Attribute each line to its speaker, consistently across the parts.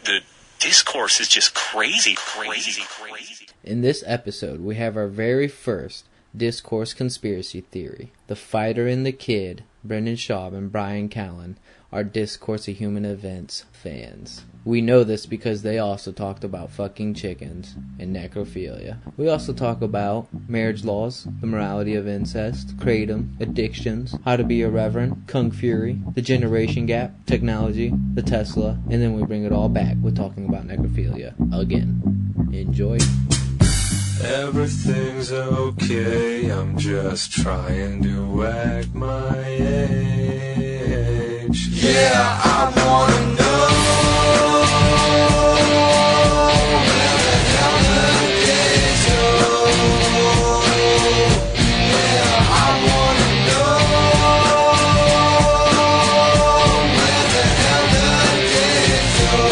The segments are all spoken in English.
Speaker 1: the discourse is just crazy.
Speaker 2: In this episode, we have our very first Discourse conspiracy theory. The Fighter and the Kid, Brendan Schaub and Brian Callen, are Discourse of Human Events fans. We know this because they also talked about fucking chickens and necrophilia. We also talk about marriage laws, the morality of incest, kratom, addictions, how to be irreverent, kung fury, the generation gap, technology, the Tesla, and then we bring it all back with talking about necrophilia again. Enjoy.
Speaker 3: Everything's okay, I'm just trying to wag my age. Yeah, I wanna know where the hell the days go. Yeah, I wanna know where the hell the days go.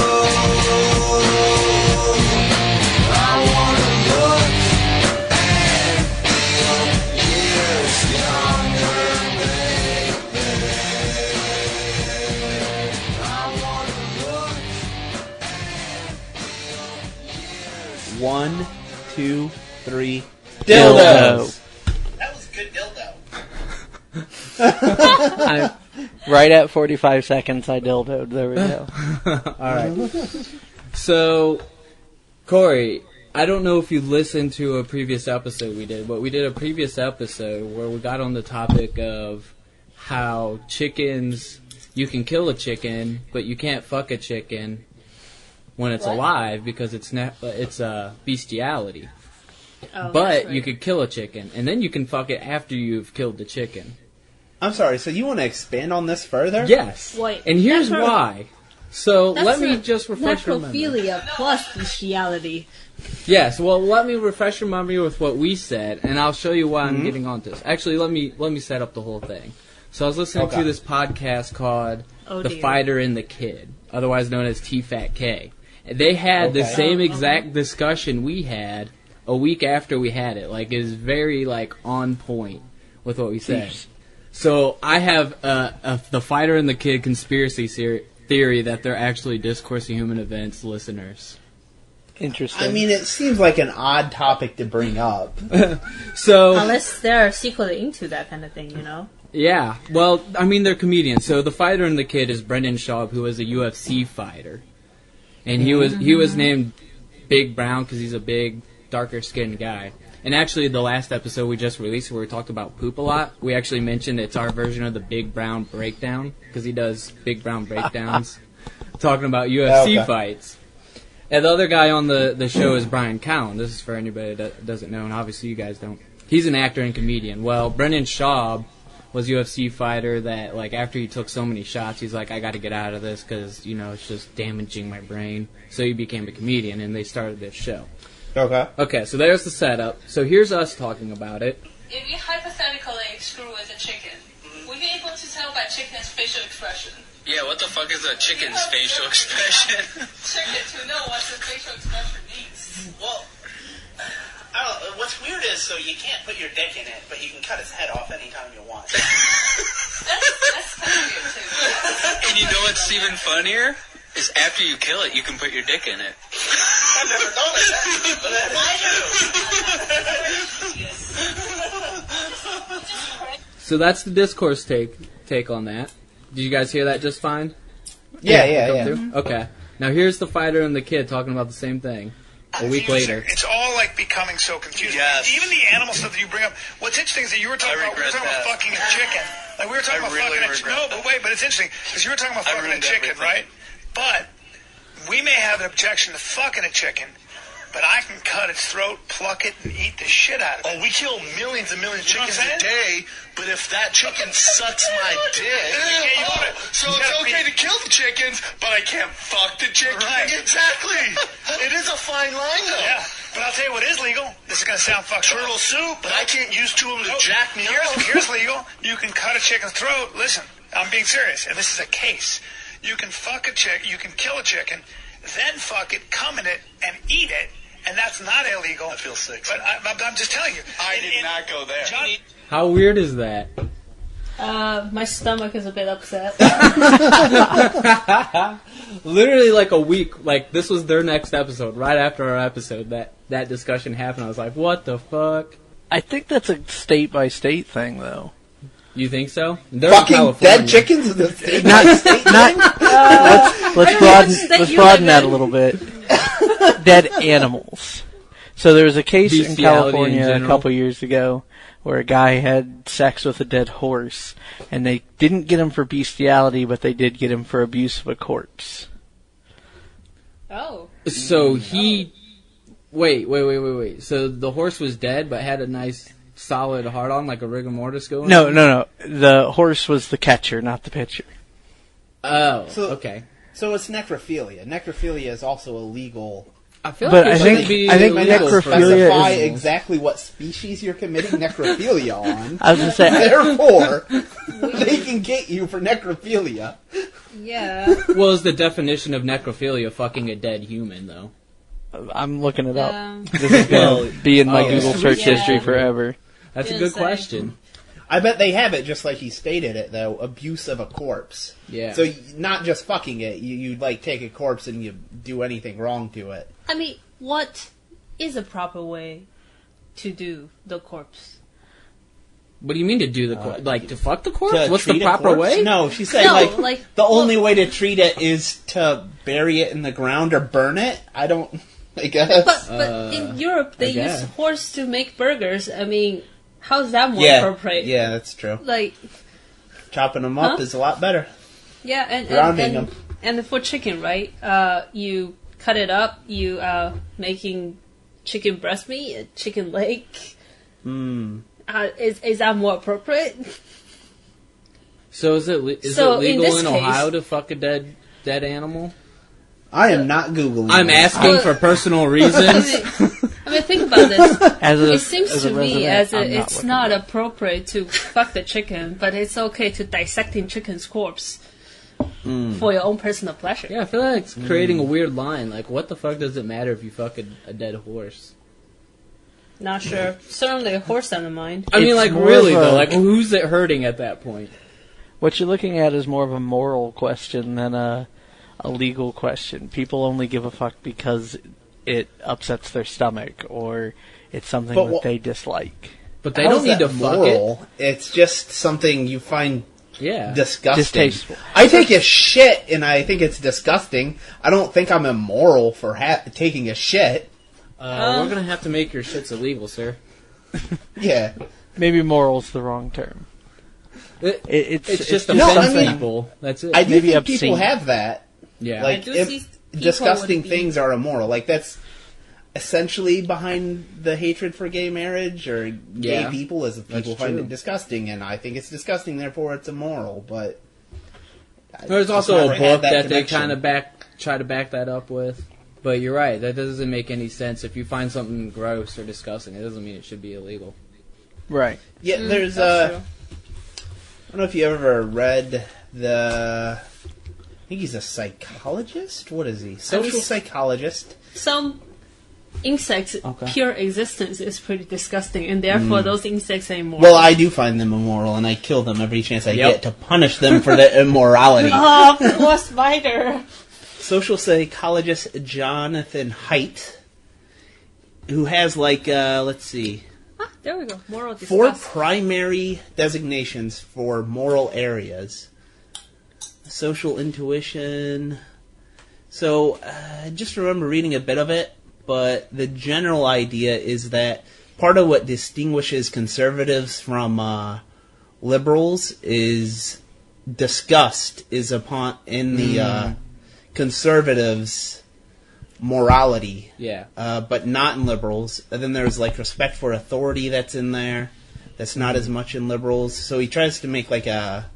Speaker 3: I wanna look and feel years younger, baby. I wanna look and feel years.
Speaker 2: 1, 2, 3,
Speaker 4: Dildo.
Speaker 5: That was a good dildo.
Speaker 4: I'm right at 45 seconds. I dildoed. There we go.
Speaker 2: Alright. So, Cory, I don't know if you listened to a previous episode we did, but we did a previous episode where we got on the topic of how chickens, you can kill a chicken, but you can't fuck a chicken when it's alive because it's bestiality.
Speaker 6: Oh,
Speaker 2: But
Speaker 6: that's right.
Speaker 2: you could kill a chicken, and then you can fuck it after you've killed the chicken.
Speaker 7: I'm sorry, so you want to expand on this further?
Speaker 2: Yes.
Speaker 6: Wait,
Speaker 2: and here's
Speaker 6: that's
Speaker 2: why. So
Speaker 6: That's
Speaker 2: let me
Speaker 6: a
Speaker 2: just refresh your memory.
Speaker 6: necrophilia plus bestiality.
Speaker 2: Yes, well, let me refresh your memory with what we said, and I'll show you why I'm getting onto this. Actually, let me set up the whole thing. So I was listening to this podcast called The
Speaker 6: dear.
Speaker 2: Fighter and the Kid, otherwise known as TFATK. They had the same exact discussion we had a week after we had it. Like, it was very, on point with what we said. So I have the Fighter and the Kid conspiracy theory that they're actually Discourse of Human Events listeners.
Speaker 4: Interesting.
Speaker 7: I mean, it seems like an odd topic to bring up.
Speaker 2: So
Speaker 6: Unless they're secretly into that kind of thing, you know?
Speaker 2: yeah, well, I mean, they're comedians. So the Fighter and the Kid is Brendan Schaub, who is a UFC fighter, and he was named Big Brown because he's a big, darker skinned guy. And actually, the last episode we just released where we talked about poop a lot, we actually mentioned it's our version of the Big Brown Breakdown, because he does Big Brown Breakdowns, talking about UFC fights. And the other guy on the show is Brian Callen. This is for anybody that doesn't know, and obviously you guys don't. He's an actor and comedian. Well, Brendan Schaub was a UFC fighter that, after he took so many shots, he's like, I got to get out of this because, it's just damaging my brain. So he became a comedian, and they started this show. Okay, so there's the setup. So here's us talking about it.
Speaker 8: If we hypothetically screw with a chicken, we'll be able to tell by chicken's facial expression.
Speaker 5: Yeah, what the fuck is a chicken's facial expression?
Speaker 8: Chicken to know what the facial expression means.
Speaker 5: Well, I don't know. What's weird is, so you can't put your dick in it, but you can cut its head off anytime you want.
Speaker 8: That's kind of weird too.
Speaker 5: And you know what's even funnier? Is after you kill it, you can put your dick in it. I've never thought of that, but that is true.
Speaker 2: So that's the Discourse take on that. Did you guys hear that just fine?
Speaker 7: Yeah.
Speaker 2: Okay. Now here's the Fighter and the Kid talking about the same thing a week later.
Speaker 9: It's all becoming so confusing.
Speaker 5: Yes.
Speaker 9: Even the animal stuff that you bring up. What's interesting is that you were talking about fucking a chicken. We were talking about fucking a chicken. No, but wait, but it's interesting because you were talking about fucking a chicken, right? But we may have an objection to fucking a chicken, but I can cut its throat, pluck it, and eat the shit out of it.
Speaker 10: Oh, we kill millions and millions of chickens
Speaker 9: a
Speaker 10: day, but if that chicken sucks my dick... so it's okay to kill the chickens, but I can't fuck the chicken?
Speaker 9: Right.
Speaker 10: Exactly! It is a fine line, though.
Speaker 9: Yeah, but I'll tell you what is legal. This is going to sound fucked up.
Speaker 10: Turtle soup, but I can't use two of them to jack me up.
Speaker 9: Here's legal. You can cut a chicken's throat. Listen, I'm being serious, and this is a case. You can fuck a chick, you can kill a chicken, then fuck it, cum in it, and eat it, and that's not illegal.
Speaker 10: I feel sick.
Speaker 9: But I'm just telling you.
Speaker 10: I did not go there.
Speaker 2: How weird is that?
Speaker 6: My stomach is a bit upset.
Speaker 2: literally like a week. Like this was their next episode. Right after our episode, that discussion happened. I was like, "What the fuck?"
Speaker 4: I think that's a state by state thing, though.
Speaker 2: You think so? They're
Speaker 7: Fucking dead chickens is a state
Speaker 4: Not,
Speaker 7: by state
Speaker 4: not.
Speaker 7: thing?
Speaker 4: Let's broaden that a little bit. Dead animals. So there was a case in
Speaker 2: Bestiality
Speaker 4: California
Speaker 2: in
Speaker 4: a
Speaker 2: general.
Speaker 4: couple years ago where a guy had sex with a dead horse, and they didn't get him for bestiality, but they did get him for abuse of a corpse.
Speaker 6: Oh.
Speaker 2: So he. Wait. So the horse was dead, but had a nice solid hard on, like a rigor mortis going?
Speaker 4: No. The horse was the catcher, not the pitcher.
Speaker 2: Oh,
Speaker 7: So-
Speaker 2: okay.
Speaker 7: So it's necrophilia. Necrophilia is also illegal.
Speaker 2: I feel
Speaker 4: But
Speaker 2: like
Speaker 4: I think necrophilia
Speaker 7: specify
Speaker 4: is-
Speaker 7: exactly what species you're committing necrophilia on.
Speaker 4: I was going to say,
Speaker 7: Therefore, they can get you for necrophilia.
Speaker 6: Yeah.
Speaker 2: Well, is the definition of necrophilia fucking a dead human, though?
Speaker 4: I'm looking it up.
Speaker 6: Um,
Speaker 4: This is going to be in my
Speaker 2: Oh,
Speaker 4: Google
Speaker 2: yeah.
Speaker 4: search
Speaker 6: Yeah.
Speaker 4: history forever.
Speaker 2: That's a
Speaker 6: Didn't
Speaker 2: good
Speaker 6: say.
Speaker 2: question.
Speaker 7: I bet they have it just like he stated it, though. Abuse of a corpse.
Speaker 2: Yeah.
Speaker 7: So not just fucking it. You like take a corpse and you do anything wrong to it.
Speaker 6: I mean, what is a proper way to do the corpse?
Speaker 2: What do you mean to do the corpse? Like, to fuck the corpse?
Speaker 7: To
Speaker 2: What's the
Speaker 7: treat a
Speaker 2: proper
Speaker 7: corpse?
Speaker 2: way?
Speaker 7: No, she's saying
Speaker 6: No,
Speaker 7: like the only way to treat it is to bury it in the ground or burn it. I don't. I guess.
Speaker 6: But in Europe, they
Speaker 2: I
Speaker 6: use
Speaker 2: guess.
Speaker 6: horse to make burgers. I mean, how's that more
Speaker 7: yeah,
Speaker 6: appropriate?
Speaker 7: yeah, that's true.
Speaker 6: Like,
Speaker 7: Chopping them up
Speaker 6: Huh?
Speaker 7: is a lot better.
Speaker 6: yeah,
Speaker 7: Grounding
Speaker 6: and
Speaker 7: 'em.
Speaker 6: and for chicken, right? You cut it up. You making chicken breast meat, chicken leg. Is that more appropriate?
Speaker 2: So is it
Speaker 6: So, in
Speaker 2: legal
Speaker 6: this
Speaker 2: in
Speaker 6: case-
Speaker 2: Ohio to fuck a dead animal?
Speaker 7: I am not Googling.
Speaker 2: I'm
Speaker 7: this.
Speaker 2: asking for personal reasons.
Speaker 6: I mean, think about this. It seems
Speaker 4: as a
Speaker 6: to me
Speaker 4: resident, I'm
Speaker 6: it's
Speaker 4: looking
Speaker 6: not
Speaker 4: it up.
Speaker 6: appropriate to fuck the chicken, but it's okay to dissecting chicken's corpse for your own personal pleasure.
Speaker 2: Yeah, I feel like it's creating a weird line. Like, what the fuck does it matter if you fuck a dead horse?
Speaker 6: Not sure. Certainly a horse on the mind.
Speaker 2: I mean,
Speaker 4: It's
Speaker 2: like,
Speaker 4: more
Speaker 2: really,
Speaker 4: of a-
Speaker 2: though? Like, who's it hurting at that point?
Speaker 4: What you're looking at is more of a moral question than a legal question. People only give a fuck because it upsets their stomach or it's something
Speaker 7: But
Speaker 4: that
Speaker 7: what-
Speaker 4: they dislike.
Speaker 2: But they
Speaker 7: How
Speaker 2: don't
Speaker 7: is
Speaker 2: need to
Speaker 7: that
Speaker 2: fuck it.
Speaker 7: moral? It's just something you find
Speaker 2: Yeah.
Speaker 7: disgusting.
Speaker 4: Distasteful.
Speaker 7: I take a shit and I think it's disgusting. I don't think I'm immoral for taking a shit.
Speaker 2: We're gonna have to make your shits illegal, sir.
Speaker 7: Yeah.
Speaker 4: Maybe moral's the wrong term. It's
Speaker 2: just
Speaker 7: No, I
Speaker 2: offense
Speaker 7: mean-
Speaker 2: people. That's it.
Speaker 7: I do
Speaker 4: Maybe
Speaker 7: think
Speaker 4: obscene.
Speaker 7: people have that.
Speaker 2: yeah.
Speaker 7: Like,
Speaker 6: I do
Speaker 7: if
Speaker 6: see people
Speaker 7: disgusting
Speaker 6: would be-
Speaker 7: things are immoral. Like, that's essentially behind the hatred for gay marriage or gay
Speaker 2: Yeah,
Speaker 7: people, is if people
Speaker 2: that's
Speaker 7: find
Speaker 2: true.
Speaker 7: it disgusting, and I think it's disgusting, therefore it's immoral. But
Speaker 2: There's
Speaker 7: I've
Speaker 2: also a
Speaker 7: never had
Speaker 2: book that they
Speaker 7: connection.
Speaker 2: kind of try to back that up with. But you're right. That doesn't make any sense. If you find something gross or disgusting, it doesn't mean it should be illegal.
Speaker 4: Right.
Speaker 7: Yeah, there's
Speaker 6: That's true.
Speaker 7: I don't know if you ever read I think he's a psychologist. What is he? Social psychologist.
Speaker 6: Some insects'
Speaker 2: Okay.
Speaker 6: pure existence is pretty disgusting, and therefore those insects are immoral.
Speaker 7: Well, I do find them immoral, and I kill them every chance I
Speaker 2: Yep.
Speaker 7: get to punish them for their immorality.
Speaker 6: Oh, poor spider.
Speaker 7: Social psychologist Jonathan Haidt, who has let's see,
Speaker 6: Ah, there we go. Moral
Speaker 7: 4
Speaker 6: disgust.
Speaker 7: primary designations for moral areas. Social intuition. So, I just remember reading a bit of it, but the general idea is that part of what distinguishes conservatives from liberals is disgust is in the conservatives' morality.
Speaker 2: Yeah.
Speaker 7: But not in liberals. And then there's respect for authority that's in there. That's not as much in liberals. So he tries to make a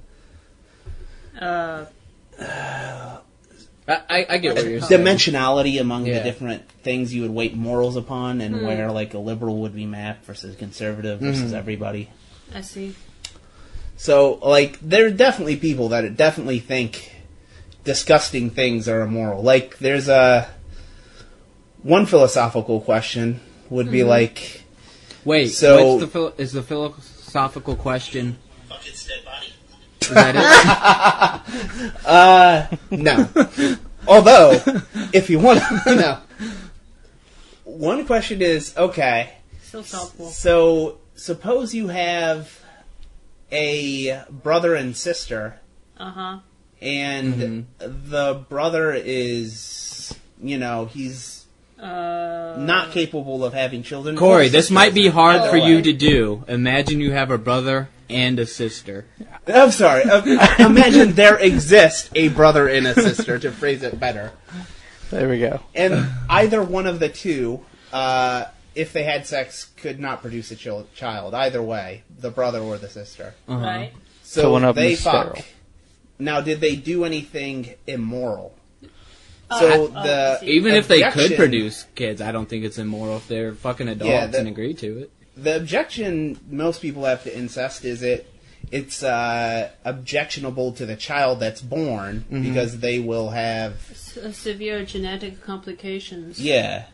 Speaker 2: I get what you're saying.
Speaker 7: dimensionality among the
Speaker 2: Yeah.
Speaker 7: different things you would weight morals upon, and where a liberal would be mapped versus conservative versus everybody.
Speaker 6: I see.
Speaker 7: So there are definitely people that definitely think disgusting things are immoral. There's one philosophical question would be
Speaker 2: Wait,
Speaker 7: So-
Speaker 2: is the philosophical question?
Speaker 10: Fuck its dead body.
Speaker 2: Is that it?
Speaker 7: no. Although, if you want to, one question is, okay,
Speaker 6: So thoughtful.
Speaker 7: so suppose you have a brother and sister,
Speaker 6: Uh-huh.
Speaker 7: and the brother is, he's not capable of having children.
Speaker 2: Corey,
Speaker 7: Or
Speaker 2: this
Speaker 7: sister
Speaker 2: might be
Speaker 7: isn't.
Speaker 2: hard
Speaker 7: Either
Speaker 2: for
Speaker 7: way.
Speaker 2: you to do. Imagine you have a brother and a sister.
Speaker 7: I'm sorry. Imagine there exists a brother and a sister, to phrase it better.
Speaker 4: There we go.
Speaker 7: And either one of the two, if they had sex, could not produce a child. Either way, the brother or the sister.
Speaker 6: Right.
Speaker 4: So one of them
Speaker 7: they
Speaker 4: is
Speaker 7: fuck.
Speaker 4: sterile.
Speaker 7: Now, did they do anything immoral? So
Speaker 2: Even if they could
Speaker 7: objection-
Speaker 2: produce kids, I don't think it's immoral if they're fucking adults and agree to it.
Speaker 7: The objection most people have to incest is it's objectionable to the child that's born because they will have
Speaker 6: Severe genetic complications.
Speaker 7: yeah.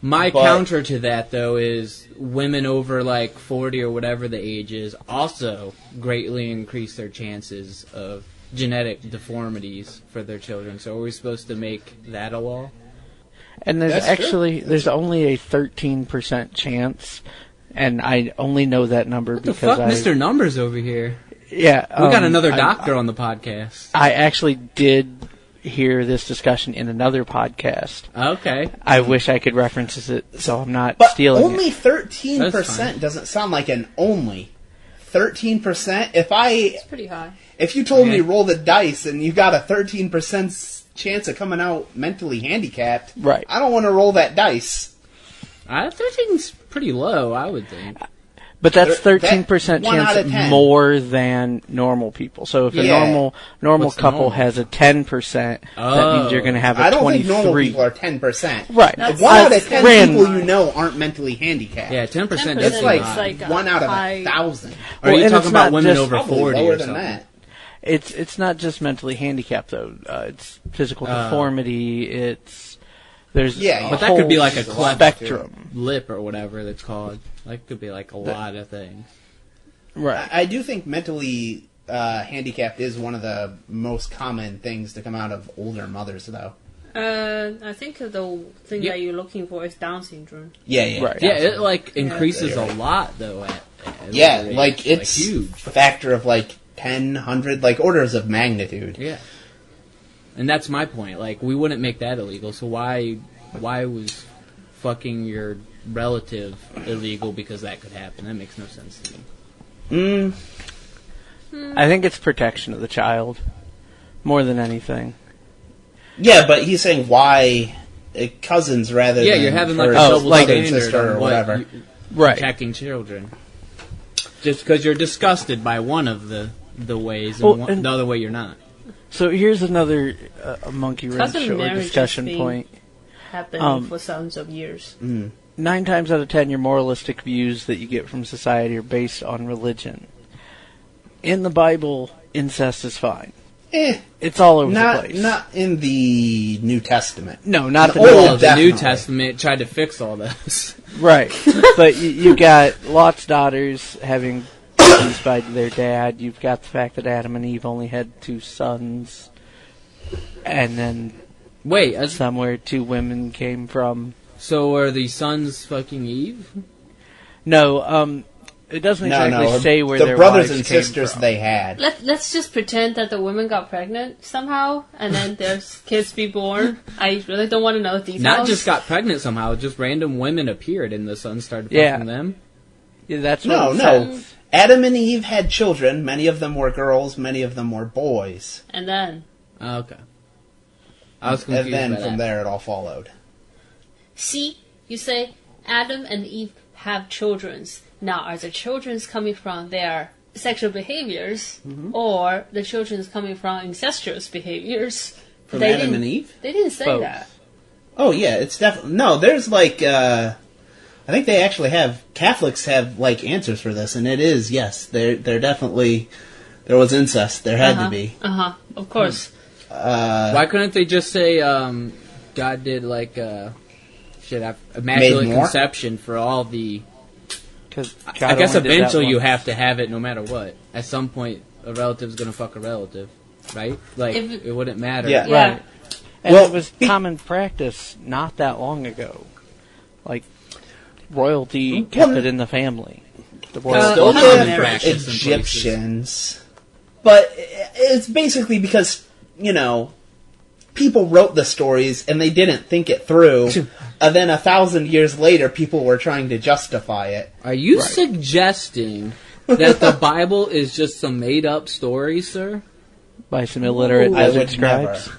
Speaker 2: My
Speaker 7: But-
Speaker 2: counter to that, though, is women over, 40 or whatever the age is also greatly increase their chances of genetic deformities for their children. So are we supposed to make that a law?
Speaker 4: And there's
Speaker 7: That's
Speaker 4: actually
Speaker 7: true.
Speaker 4: there's only a 13% chance, and I only know that number
Speaker 2: What the
Speaker 4: because
Speaker 2: fuck, Mr. Numbers over here?
Speaker 4: Yeah,
Speaker 2: We got another
Speaker 4: I-
Speaker 2: doctor on the podcast.
Speaker 4: I actually did hear this discussion in another podcast.
Speaker 2: Okay.
Speaker 4: I wish I could reference it, so I'm not
Speaker 7: But
Speaker 4: stealing
Speaker 7: only
Speaker 4: it.
Speaker 7: 13% doesn't sound like an only. 13%?
Speaker 6: It's pretty high.
Speaker 7: If you told me roll the dice and you got a 13% chance of coming out mentally handicapped,
Speaker 4: Right.
Speaker 7: I don't want to roll that dice.
Speaker 2: 13's pretty low, I would think.
Speaker 4: But that's
Speaker 7: That
Speaker 4: 13%
Speaker 7: 1 out of
Speaker 4: chance
Speaker 7: 10.
Speaker 4: more than normal people. So if a
Speaker 7: Yeah.
Speaker 4: normal
Speaker 2: What's
Speaker 4: couple
Speaker 2: normal?
Speaker 4: has a 10%, that means you're going to have a
Speaker 7: I don't
Speaker 4: 23.
Speaker 7: think normal people are 10%.
Speaker 4: Right.
Speaker 6: That's
Speaker 7: 1 out of
Speaker 6: that's
Speaker 7: 10
Speaker 4: random.
Speaker 7: people you know aren't mentally handicapped.
Speaker 2: Yeah, 10%
Speaker 6: 10%
Speaker 2: is
Speaker 7: It's like,
Speaker 6: is like a
Speaker 7: 1 out of
Speaker 6: high-
Speaker 7: 1,000.
Speaker 2: Are
Speaker 4: Well,
Speaker 2: you
Speaker 4: and
Speaker 2: talking
Speaker 4: it's
Speaker 2: about
Speaker 4: not
Speaker 2: women
Speaker 4: just-
Speaker 2: over
Speaker 7: Probably
Speaker 2: 40
Speaker 7: lower
Speaker 2: or
Speaker 7: than
Speaker 2: something?
Speaker 7: that.
Speaker 4: It's not just mentally handicapped though. It's physical deformity. There's
Speaker 7: Yeah,
Speaker 4: a
Speaker 2: But that could be
Speaker 4: whole
Speaker 2: like a cleft
Speaker 4: spectrum.
Speaker 2: lip or whatever that's called. Like, could be like a lot of things.
Speaker 4: Right.
Speaker 7: I do think mentally handicapped is one of the most common things to come out of older mothers, though.
Speaker 6: I think the thing
Speaker 2: Yeah.
Speaker 6: that you're looking for is Down syndrome.
Speaker 7: Yeah.
Speaker 4: Right.
Speaker 2: Yeah, it increases a lot though. At
Speaker 7: Yeah,
Speaker 2: older
Speaker 7: like
Speaker 2: age.
Speaker 7: it's
Speaker 2: huge.
Speaker 7: a factor of 10, 100, orders of magnitude.
Speaker 2: Yeah, and that's my point. Like, we wouldn't make that illegal. So why was fucking your relative illegal? Because that could happen. That makes no sense to me.
Speaker 4: I think it's protection of the child more than anything.
Speaker 7: Yeah, but he's saying why cousins rather
Speaker 2: Yeah,
Speaker 7: than
Speaker 2: you're having like a
Speaker 7: first
Speaker 2: double
Speaker 7: brother
Speaker 2: standard
Speaker 7: and sister
Speaker 2: on
Speaker 7: or
Speaker 2: what
Speaker 7: whatever.
Speaker 4: Right.
Speaker 2: protecting children. Just because you're disgusted by one of the ways, and
Speaker 4: Well, and-
Speaker 2: the other way you're not.
Speaker 4: So here's another a monkey wrench
Speaker 6: Cousin
Speaker 4: or
Speaker 6: marriage
Speaker 4: discussion
Speaker 6: is
Speaker 4: point.
Speaker 6: Happening for thousands of years.
Speaker 4: 9 times out of 10, your moralistic views that you get from society are based on religion. In the Bible, incest is fine. It's all over the place.
Speaker 7: Not in the New Testament.
Speaker 4: No, not the
Speaker 7: Old,
Speaker 4: New
Speaker 2: Well, the New
Speaker 7: definitely.
Speaker 2: Testament tried to fix all this.
Speaker 4: Right. But you got Lot's daughters having babies by their dad. You've got the fact that Adam and Eve only had 2 sons. And then
Speaker 2: Wait,
Speaker 4: somewhere 2 women came from.
Speaker 2: so are the sons fucking Eve?
Speaker 4: No, it doesn't exactly
Speaker 7: No.
Speaker 4: say where
Speaker 7: the
Speaker 4: their
Speaker 7: brothers
Speaker 4: wives
Speaker 7: and
Speaker 4: came
Speaker 7: sisters
Speaker 4: from.
Speaker 7: they had.
Speaker 6: Let's just pretend that the woman got pregnant somehow, and then there's kids be born. I really don't want to know details.
Speaker 2: Not just got pregnant somehow, just random women appeared and the sons started
Speaker 4: Yeah.
Speaker 2: fucking them.
Speaker 4: Yeah, that's
Speaker 7: No,
Speaker 4: what it
Speaker 7: no.
Speaker 4: says.
Speaker 7: Adam and Eve had children. Many of them were girls. Many of them were boys.
Speaker 6: And then,
Speaker 2: Oh, okay. I was confused
Speaker 7: And then
Speaker 2: by
Speaker 7: from
Speaker 2: that.
Speaker 7: there it all followed.
Speaker 6: see, you say Adam and Eve have children. Now, are the children coming from their sexual behaviors, or the children coming from incestuous behaviors?
Speaker 7: From
Speaker 6: They
Speaker 7: Adam
Speaker 6: didn't-
Speaker 7: and Eve?
Speaker 6: They didn't say
Speaker 4: Both.
Speaker 6: that.
Speaker 7: Oh yeah, it's definitely no. There's I think they actually have Catholics have answers for this, and it is yes. They're definitely there was incest. There had to be.
Speaker 6: Of course.
Speaker 2: Why couldn't they just say God did immaculate
Speaker 7: more?
Speaker 2: conception for all the...
Speaker 4: Because
Speaker 2: I guess eventually you have to have it no matter what. At some point, a relative's going to fuck a relative, right?
Speaker 6: If-
Speaker 2: It wouldn't matter.
Speaker 7: Yeah.
Speaker 6: Yeah.
Speaker 4: Right. And it was common practice not that long ago. Like, royalty kept it in the family. The
Speaker 7: Still
Speaker 2: common practice in
Speaker 7: Egyptians. But it's basically because, people wrote the stories and they didn't think it through. And then 1,000 years later, people were trying to justify it.
Speaker 2: Are you suggesting that the Bible is just some made-up story, sir?
Speaker 4: By some illiterate desert scribes?
Speaker 7: Never.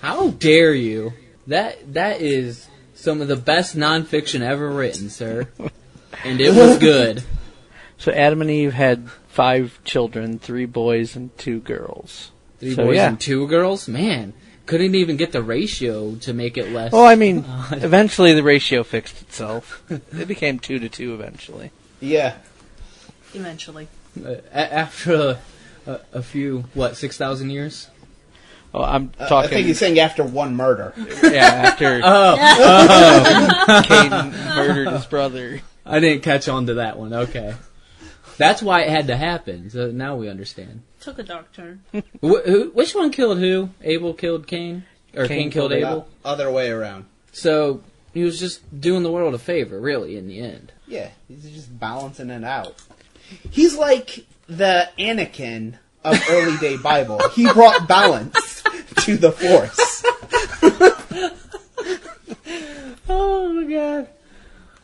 Speaker 2: How dare you? That is some of the best nonfiction ever written, sir. And it was good.
Speaker 4: So Adam and Eve had 5 children, 3 boys and 2 girls.
Speaker 2: 3 boys and 2 girls? Man, couldn't even get the ratio to make it less.
Speaker 4: Well, I mean, eventually the ratio fixed itself. It became 2 to 2 eventually.
Speaker 7: Yeah.
Speaker 6: Eventually.
Speaker 2: After a few, 6,000 years?
Speaker 4: Oh, I'm talking.
Speaker 7: I think he's saying after one murder.
Speaker 4: Yeah, after Cain murdered his brother.
Speaker 2: I didn't catch on to that one. Okay. That's why it had to happen. So now we understand.
Speaker 6: Took a dark turn.
Speaker 2: Which one killed who? Abel killed Cain? Or Cain killed Abel?
Speaker 7: Other way around.
Speaker 2: So he was just doing the world a favor, really, in the end.
Speaker 7: Yeah, he's just balancing it out. He's like the Anakin of early day Bible. He brought balance to the Force.
Speaker 2: Oh my god.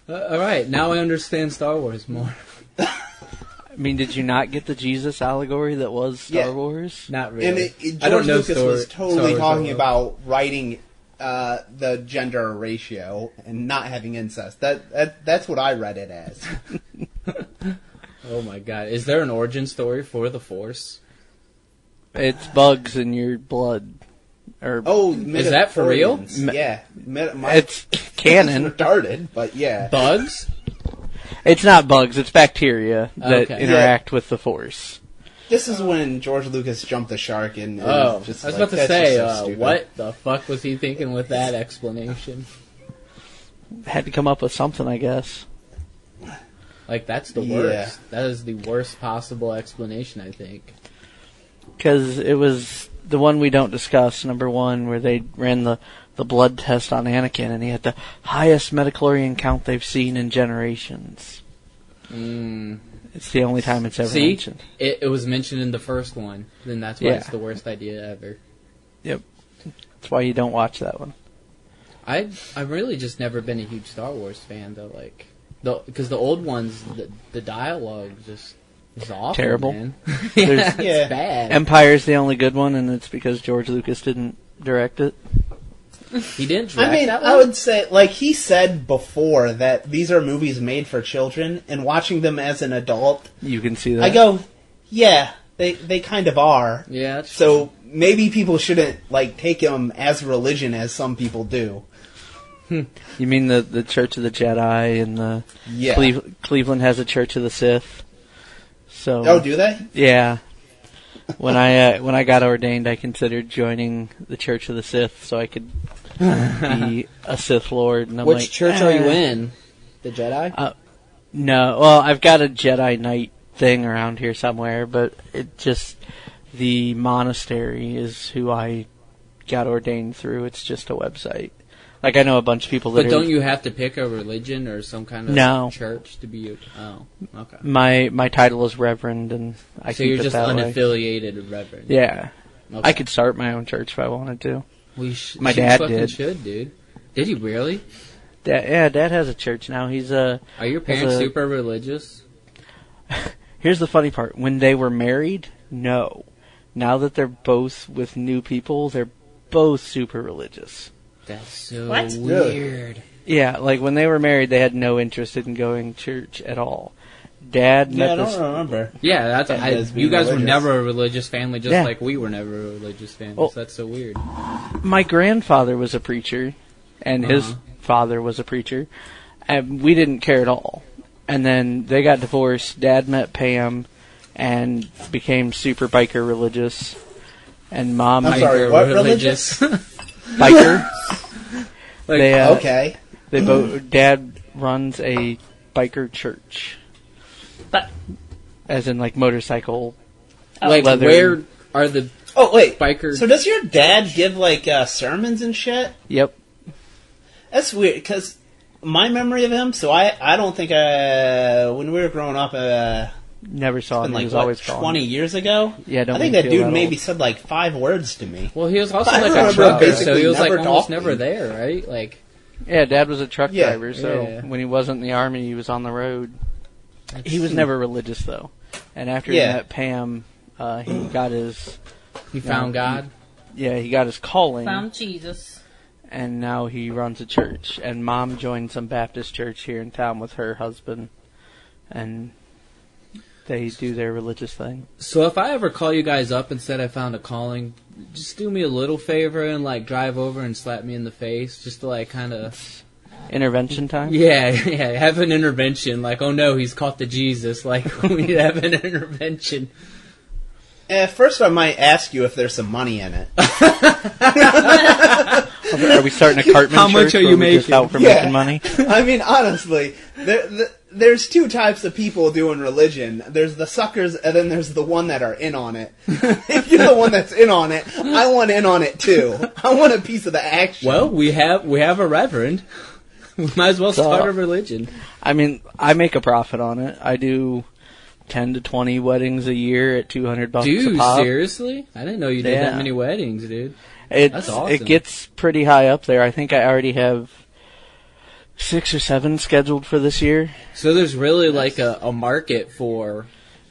Speaker 2: Alright, now I understand Star Wars more.
Speaker 4: I mean, did you not get the Jesus allegory that was Star Wars?
Speaker 2: Not really.
Speaker 7: And
Speaker 2: I don't
Speaker 7: George
Speaker 2: know
Speaker 7: Lucas was totally talking about writing the gender ratio and not having incest. That's what I read it as.
Speaker 2: Oh my god. Is there an origin story for the Force?
Speaker 4: It's bugs in your blood.
Speaker 2: Is that for real?
Speaker 7: Yeah.
Speaker 4: It's canon.
Speaker 7: It's retarded, but yeah.
Speaker 2: Bugs?
Speaker 4: It's not bugs, it's bacteria that interact with the Force.
Speaker 7: This is when George Lucas jumped the shark and just
Speaker 2: I was about to say, what the fuck was he thinking with that explanation?
Speaker 4: Had to come up with something, I guess.
Speaker 2: Like, that's the worst. That is the worst possible explanation, I think.
Speaker 4: Because it was the one we don't discuss, number 1, where they ran the blood test on Anakin, and he had the highest metachlorian count they've seen in generations. It's the only time it's ever mentioned.
Speaker 2: It was mentioned in the first one, then that's why it's the worst idea ever.
Speaker 4: Yep. That's why you don't watch that one.
Speaker 2: I've really just never been a huge Star Wars fan, though. Like, because the old ones, the dialogue just is awful,
Speaker 4: terrible.
Speaker 2: Man. It's bad.
Speaker 4: Empire's the only good one, and it's because George Lucas didn't direct it.
Speaker 2: He didn't direct that one?
Speaker 7: I would say, like he said before, that these are movies made for children, and watching them as an adult,
Speaker 4: you can see that.
Speaker 7: I go, yeah, they kind of are.
Speaker 2: Yeah, that's
Speaker 7: so true. Maybe people shouldn't take them as religion as some people do.
Speaker 4: You mean the Church of the Jedi and the Cleveland has a Church of the Sith. So
Speaker 7: do they?
Speaker 4: Yeah. When I got ordained, I considered joining the Church of the Sith so I could be a Sith Lord. And I'm
Speaker 2: Which church are you in? The Jedi?
Speaker 4: No. Well, I've got a Jedi Knight thing around here somewhere, but the monastery is who I got ordained through. It's just a website. Like, I know a bunch of people that
Speaker 2: But don't you have to pick a religion or some kind of church to be... Oh, okay.
Speaker 4: My title is Reverend, and I
Speaker 2: so
Speaker 4: keep
Speaker 2: you're
Speaker 4: it
Speaker 2: just
Speaker 4: that
Speaker 2: unaffiliated Reverend?
Speaker 4: Yeah.
Speaker 2: Okay.
Speaker 4: I could start my own church if I wanted to.
Speaker 2: My
Speaker 4: dad
Speaker 2: fucking
Speaker 4: did.
Speaker 2: should, dude. Did he really?
Speaker 4: Dad has a church now. He's a...
Speaker 2: Are your parents super religious?
Speaker 4: Here's the funny part. When they were married, no. Now that they're both with new people, they're both super religious.
Speaker 2: That's so weird.
Speaker 4: Yeah, like when they were married, they had no interest in going to church at all. Dad met
Speaker 7: I don't remember.
Speaker 2: Yeah, you guys were never a religious family, just like we were never a religious family.
Speaker 4: Well,
Speaker 2: so that's so weird.
Speaker 4: My grandfather was a preacher, and his father was a preacher, and we didn't care at all. And then they got divorced. Dad met Pam, and became super biker religious. And Mom,
Speaker 7: I'm sorry, what religious?
Speaker 4: Biker.
Speaker 7: Okay.
Speaker 4: Dad runs a biker church.
Speaker 6: But
Speaker 4: as in motorcycle
Speaker 2: leather. Where are the
Speaker 7: Oh, wait.
Speaker 2: biker.
Speaker 7: So does your dad give, like, sermons and shit?
Speaker 4: Yep.
Speaker 7: That's weird, because my memory of him, so I don't think, when we were growing up,
Speaker 4: Never saw him.
Speaker 7: like,
Speaker 4: He was
Speaker 7: what,
Speaker 4: always gone.
Speaker 7: 20 years ago?
Speaker 4: Yeah, don't
Speaker 7: I think
Speaker 4: make
Speaker 7: that
Speaker 4: me feel
Speaker 7: dude
Speaker 4: that
Speaker 7: maybe
Speaker 4: old.
Speaker 7: said, like, 5 words to me.
Speaker 2: Well, he was also
Speaker 7: I
Speaker 2: like a
Speaker 7: remember
Speaker 2: trucker, so
Speaker 7: basically
Speaker 2: he was like
Speaker 7: never
Speaker 2: almost
Speaker 7: talking.
Speaker 2: never there, right? Like,
Speaker 4: Yeah, Dad was a truck
Speaker 7: Yeah.
Speaker 4: driver, so
Speaker 2: Yeah.
Speaker 4: when he wasn't in the Army, he was on the road. He was never religious, though. And after
Speaker 7: Yeah.
Speaker 4: he met Pam, he got his...
Speaker 2: he found God.
Speaker 4: He got his calling.
Speaker 6: Found Jesus.
Speaker 4: And now he runs a church. And Mom joined some Baptist church here in town with her husband. And they do their religious thing.
Speaker 2: So if I ever call you guys up and said I found a calling, just do me a little favor and like drive over and slap me in the face, just to like kind of
Speaker 4: Intervention time?
Speaker 2: yeah, have an intervention. Like, oh no, he's caught the Jesus. Like, we need to have an intervention.
Speaker 7: First, I might ask you if there's some money in it.
Speaker 4: Are we starting a Cartman
Speaker 2: How much
Speaker 4: church
Speaker 2: are
Speaker 4: where
Speaker 2: you
Speaker 4: we're just
Speaker 2: making?
Speaker 4: out for
Speaker 7: Yeah.
Speaker 4: making money?
Speaker 7: I mean, honestly, there's 2 types of people doing religion. There's the suckers, and then there's the one that are in on it. If you're the one that's in on it, I want in on it too. I want a piece of the action.
Speaker 2: Well, we have a reverend. We might as well start a religion.
Speaker 4: I mean, I make a profit on it. I do 10 to 20 weddings a year at $200 a
Speaker 2: Dude,
Speaker 4: pop.
Speaker 2: seriously? I didn't know you did that many weddings, dude. That's awesome.
Speaker 4: It gets pretty high up there. I think I already have 6 or 7 scheduled for this year.
Speaker 2: So there's really like a market for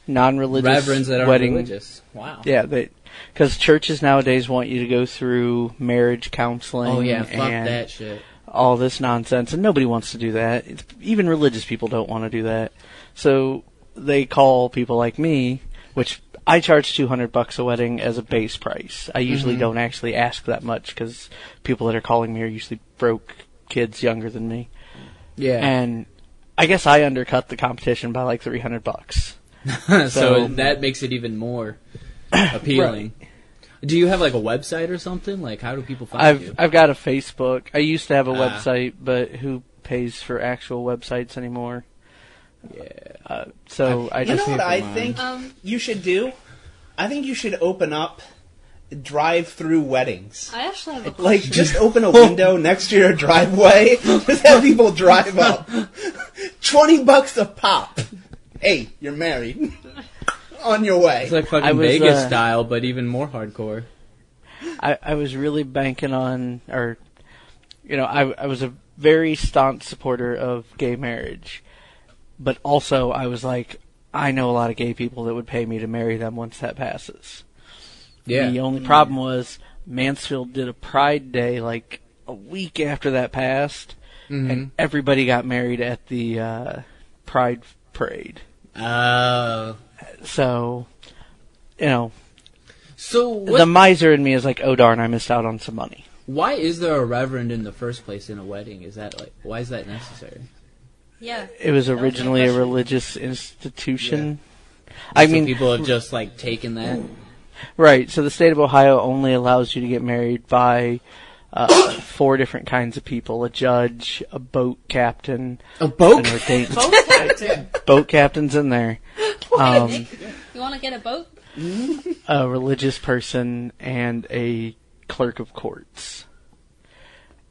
Speaker 4: Non-religious
Speaker 2: reverends that aren't
Speaker 4: wedding.
Speaker 2: religious. Wow.
Speaker 4: Yeah, because churches nowadays want you to go through marriage counseling.
Speaker 2: Oh yeah, fuck
Speaker 4: and
Speaker 2: that shit.
Speaker 4: all this nonsense, and nobody wants to do that. Even religious people don't want to do that. So they call people like me, which I charge $200 a wedding as a base price. I usually don't actually ask that much because people that are calling me are usually broke kids younger than me.
Speaker 2: Yeah.
Speaker 4: And I guess I undercut the competition by like $300.
Speaker 2: So that makes it even more appealing.
Speaker 4: Right.
Speaker 2: Do you have like a website or something? Like, how do people find you?
Speaker 4: I've got a Facebook. I used to have a website, but who pays for actual websites anymore?
Speaker 2: Yeah.
Speaker 4: So I
Speaker 7: You
Speaker 4: just
Speaker 7: know what I
Speaker 2: mine.
Speaker 7: think you should do? I think you should open up drive-through weddings.
Speaker 6: I actually have a question.
Speaker 7: Like, just open a window next to your driveway. Just have people drive up. $20 a pop. Hey, you're married. On your way.
Speaker 2: It's like fucking
Speaker 4: I was,
Speaker 2: Vegas style, but even more hardcore.
Speaker 4: I was really banking on, or, I was a very staunch supporter of gay marriage. But also, I was like, I know a lot of gay people that would pay me to marry them once that passes.
Speaker 2: Yeah.
Speaker 4: The only problem was, Mansfield did a Pride Day like a week after that passed, and everybody got married at the Pride Parade.
Speaker 2: Oh.
Speaker 4: So,
Speaker 2: So
Speaker 4: the miser in me is like, oh darn, I missed out on some money.
Speaker 2: why is there a reverend in the first place in a wedding? Is that like, why is that necessary?
Speaker 6: Yeah.
Speaker 4: It was
Speaker 6: That was my
Speaker 4: originally a
Speaker 6: question.
Speaker 4: religious institution. I
Speaker 2: So
Speaker 4: mean,
Speaker 2: people have just like taken that.
Speaker 4: right, so the state of Ohio only allows you to get married by 4 different kinds of people: a judge, a boat captain,
Speaker 2: A boat?
Speaker 4: an ordained
Speaker 6: Boat captain.
Speaker 4: boat captain's in there,
Speaker 6: You want to get a boat?
Speaker 4: a religious person, and a clerk of courts.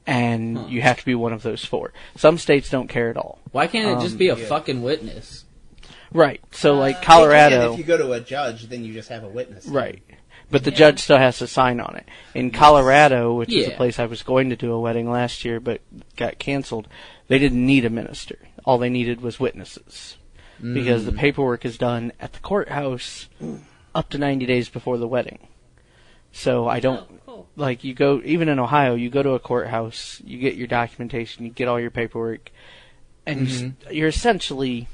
Speaker 4: And you have to be one of those 4. Some states don't care at all.
Speaker 2: Why can't it just be a fucking witness?
Speaker 4: Right, so like
Speaker 7: And
Speaker 4: Colorado...
Speaker 7: if you go to a judge, then you just have a witness.
Speaker 4: Right. But the judge still has to sign on it. In Colorado, which is a
Speaker 2: Yeah.
Speaker 4: place I was going to do a wedding last year but got canceled, they didn't need a minister. All they needed was witnesses. Because the paperwork is done at the courthouse up to 90 days before the wedding. So I don't...
Speaker 6: Cool.
Speaker 4: Like, you go... Even in Ohio, you go to a courthouse, you get your documentation, you get all your paperwork, and you're essentially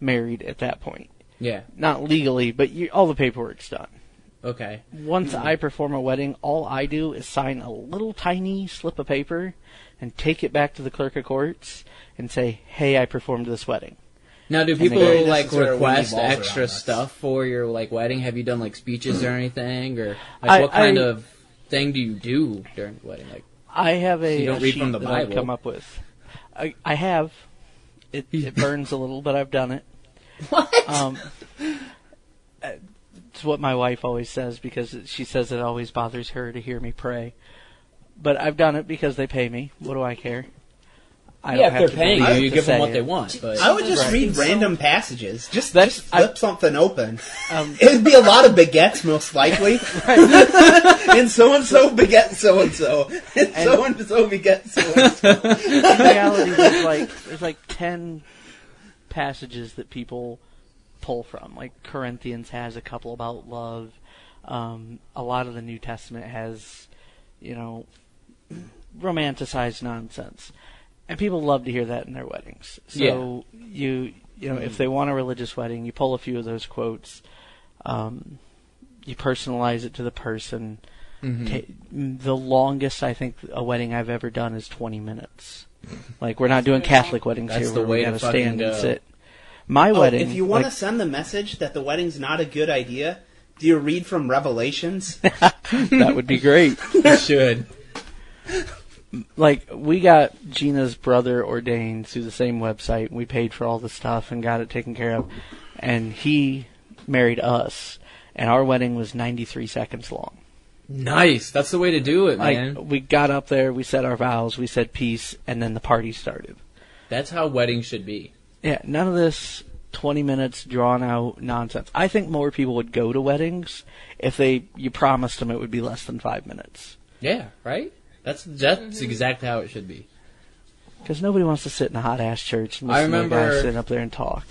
Speaker 4: married at that point.
Speaker 2: Yeah.
Speaker 4: Not legally, but all the paperwork's done.
Speaker 2: Okay.
Speaker 4: Once I perform a wedding, all I do is sign a little tiny slip of paper and take it back to the clerk of courts and say, hey, I performed this wedding.
Speaker 2: Now, do
Speaker 7: they
Speaker 2: people
Speaker 7: go,
Speaker 2: like
Speaker 7: "This is where
Speaker 2: request
Speaker 7: Winnie balls
Speaker 2: extra
Speaker 7: around us."
Speaker 2: stuff for your like wedding? Have you done like speeches or anything, or like what kind of thing do you do during the wedding? Like,
Speaker 4: I have
Speaker 2: you
Speaker 4: a
Speaker 2: don't read
Speaker 4: sheet
Speaker 2: from the
Speaker 4: that I've
Speaker 2: Bible.
Speaker 4: come up with. I have. It burns a little, but I've done it.
Speaker 6: What?
Speaker 4: It's what my wife always says because she says it always bothers her to hear me pray. But I've done it because they pay me. What do I care?
Speaker 2: If they're paying you, you give them what they want. But
Speaker 7: I would just read random passages. Just flip something open. It'd be a lot of baguettes, most likely. And so-and-so beget so-and-so. And so-and-so beget so-and-so.
Speaker 4: In reality, there's like 10 passages that people pull from. Like Corinthians has a couple about love. A lot of the New Testament has, romanticized nonsense. And people love to hear that in their weddings. So if they want a religious wedding, you pull a few of those quotes. You personalize it to the person. The longest I think a wedding I've ever done is 20 minutes. Like we're not doing Catholic weddings here where we gotta stand and sit. My wedding.
Speaker 7: If you want to send the message that the wedding's not a good idea, do you read from Revelations?
Speaker 4: That would be great.
Speaker 2: You should.
Speaker 4: Like, we got Gina's brother ordained through the same website. We paid for all the stuff and got it taken care of. And he married us. And our wedding was 93 seconds long.
Speaker 2: Nice. That's the way to do it, man.
Speaker 4: We got up there, we said our vows, we said peace, and then the party started.
Speaker 2: That's how weddings should be.
Speaker 4: Yeah, none of this 20 minutes drawn out nonsense. I think more people would go to weddings if you promised them it would be less than 5 minutes.
Speaker 2: Yeah, right? That's exactly how it should be.
Speaker 4: Because nobody wants to sit in a hot-ass church and listen to a guy sit up there and talk.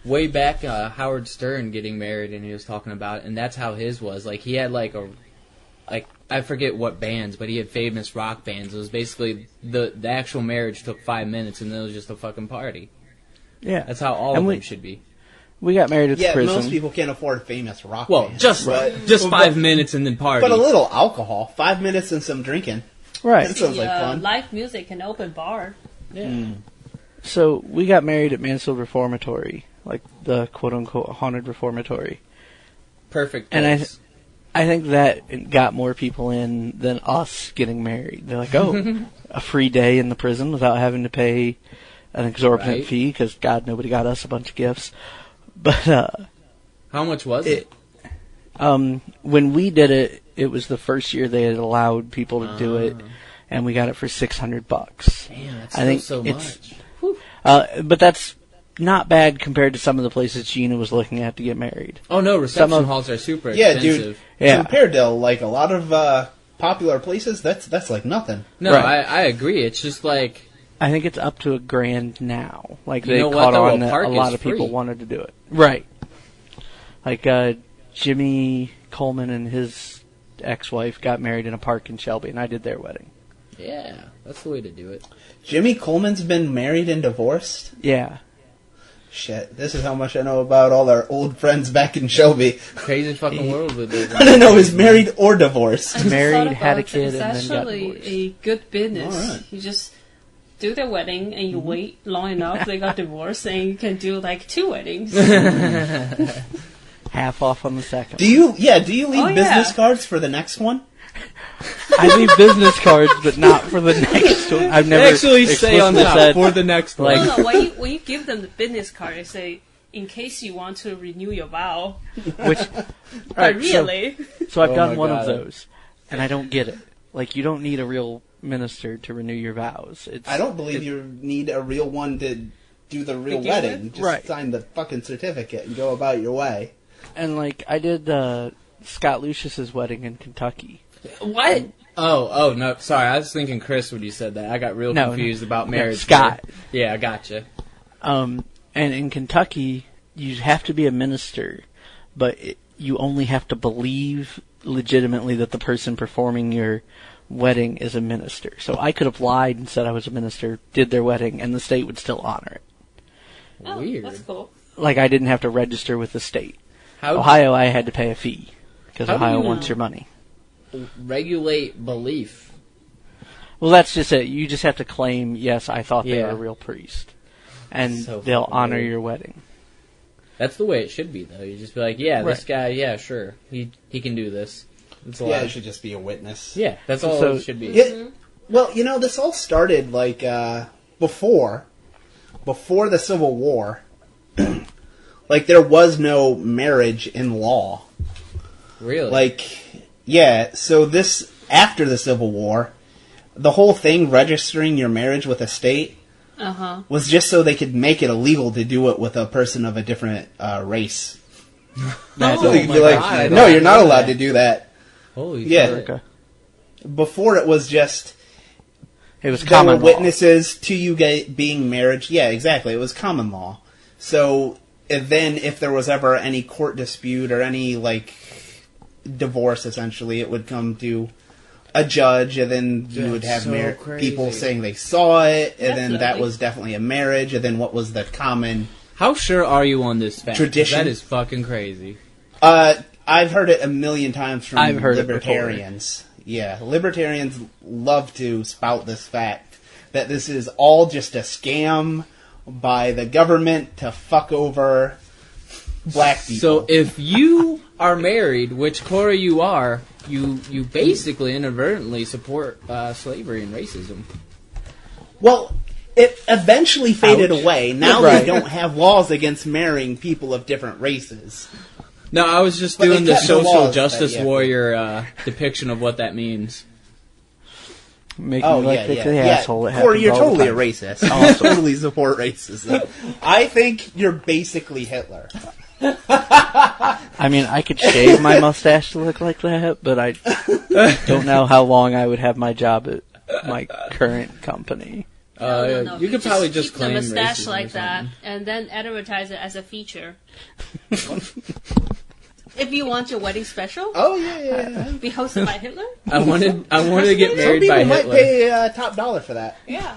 Speaker 2: Way back, Howard Stern getting married, and he was talking about it, and that's how his was. Like, he had, I forget what bands, but he had famous rock bands. It was basically, the actual marriage took 5 minutes, and then it was just a fucking party.
Speaker 4: Yeah.
Speaker 2: That's how all of them should be.
Speaker 4: We got married at the prison.
Speaker 7: Most people can't afford famous rock bands.
Speaker 2: Just 5 minutes and then party.
Speaker 7: But a little alcohol. 5 minutes and some drinking.
Speaker 4: Right.
Speaker 7: That sounds like fun.
Speaker 6: Live music and open bar.
Speaker 2: Yeah.
Speaker 4: So we got married at Mansfield Reformatory, like the quote-unquote haunted reformatory.
Speaker 2: Perfect
Speaker 4: place.
Speaker 2: And
Speaker 4: I think that got more people in than us getting married. They're like, oh, a free day in the prison without having to pay an exorbitant fee, because, God, nobody got us a bunch of gifts. But
Speaker 2: how much was it?
Speaker 4: When we did it, it was the first year they had allowed people to do it, and we got it for $600.
Speaker 2: Damn, that's still so much.
Speaker 4: But that's not bad compared to some of the places Gina was looking at to get married.
Speaker 2: Oh no, reception halls are super expensive.
Speaker 7: Dude. Compared to like a lot of popular places, that's like nothing.
Speaker 2: No, right. I agree. It's just like
Speaker 4: I think it's up to $1,000 now. Like they caught on that a lot of people wanted to do it. Right. Like Jimmy Coleman and his ex-wife got married in a park in Shelby, and I did their wedding.
Speaker 2: Yeah, that's the way to do it.
Speaker 7: Jimmy Coleman's been married and divorced?
Speaker 4: Yeah.
Speaker 7: Shit, this is how much I know about all our old friends back in Shelby.
Speaker 2: Crazy fucking world we live in.
Speaker 7: I don't know, is married or divorced.
Speaker 4: Married, had a kid, and then got
Speaker 6: divorced. It's actually a good business.
Speaker 7: Right.
Speaker 6: You just do their wedding, and you wait long enough, they got divorced, and you can do like 2 weddings.
Speaker 4: Half off on the second.
Speaker 7: Do you leave business cards for the next one?
Speaker 4: I leave business cards, but not for the next one. I've never
Speaker 2: actually say on top for the next one.
Speaker 6: No, when you give them the business card, they say, in case you want to renew your vow.
Speaker 4: Which,
Speaker 6: but really.
Speaker 4: So I've done one of those, and I don't get it. Like, you don't need a real minister to renew your vows. I
Speaker 7: don't believe you need a real one to do the real wedding. Just sign the fucking certificate and go about your way.
Speaker 4: And, like, I did Scott Lucius's wedding in Kentucky.
Speaker 2: What? Oh, no, sorry, I was thinking Chris when you said that. I got real confused about marriage.
Speaker 4: Scott.
Speaker 2: Yeah, I gotcha.
Speaker 4: And in Kentucky, you have to be a minister, but you only have to believe legitimately that the person performing your wedding is a minister. So I could have lied and said I was a minister, did their wedding, and the state would still honor it.
Speaker 6: Oh,
Speaker 2: weird.
Speaker 6: That's cool.
Speaker 4: Like, I didn't have to register with the state. Ohio, I had to pay a fee, because Ohio wants your money.
Speaker 2: Regulate belief.
Speaker 4: Well, that's just it. You just have to claim, yes, I thought they were a real priest. And they'll honor your wedding.
Speaker 2: That's the way it should be, though. You just be like, this guy, sure, he can do this.
Speaker 7: It should just be a witness.
Speaker 2: Yeah, that's all it should be.
Speaker 7: Well, this all started, like, before the Civil War. Like, there was no marriage in law.
Speaker 2: Really?
Speaker 7: Like, yeah, so this, after the Civil War, the whole thing, registering your marriage with a state, was just so they could make it illegal to do it with a person of a different race. So they could be like, no, you're not allowed to do that.
Speaker 2: Holy
Speaker 7: shit.
Speaker 2: shit.
Speaker 7: Before it was just...
Speaker 4: It was
Speaker 7: there
Speaker 4: common
Speaker 7: were witnesses to you being married. Yeah, exactly. It was common law. So then if there was ever any court dispute or any, like, divorce, essentially, it would come to a judge, and then you would have people saying they saw it, and then that was definitely a marriage, and then what was the common...
Speaker 2: How sure are you on this fact?
Speaker 7: Tradition?
Speaker 2: That is fucking crazy.
Speaker 7: I've heard it a million times from libertarians. Yeah, libertarians love to spout this fact that this is all just a scam by the government to fuck over black people.
Speaker 2: So if you are married, which Cory you are, you basically inadvertently support slavery and racism.
Speaker 7: Well, it eventually faded away. Now they don't have laws against marrying people of different races.
Speaker 2: No, I was just doing the social justice warrior depiction of what that means.
Speaker 4: Making the asshole.
Speaker 7: Cory, you're totally a racist. I totally support racism. I think you're basically Hitler.
Speaker 4: I mean, I could shave my mustache to look like that, but I don't know how long I would have my job at my current company.
Speaker 6: No.
Speaker 2: You could probably just
Speaker 6: keep
Speaker 2: claim
Speaker 6: the mustache
Speaker 2: racism
Speaker 6: like that, and then advertise it as a feature. If you want your wedding special, be hosted by Hitler.
Speaker 2: I wanted to get married by Hitler.
Speaker 7: Some people might pay top dollar for that.
Speaker 6: Yeah,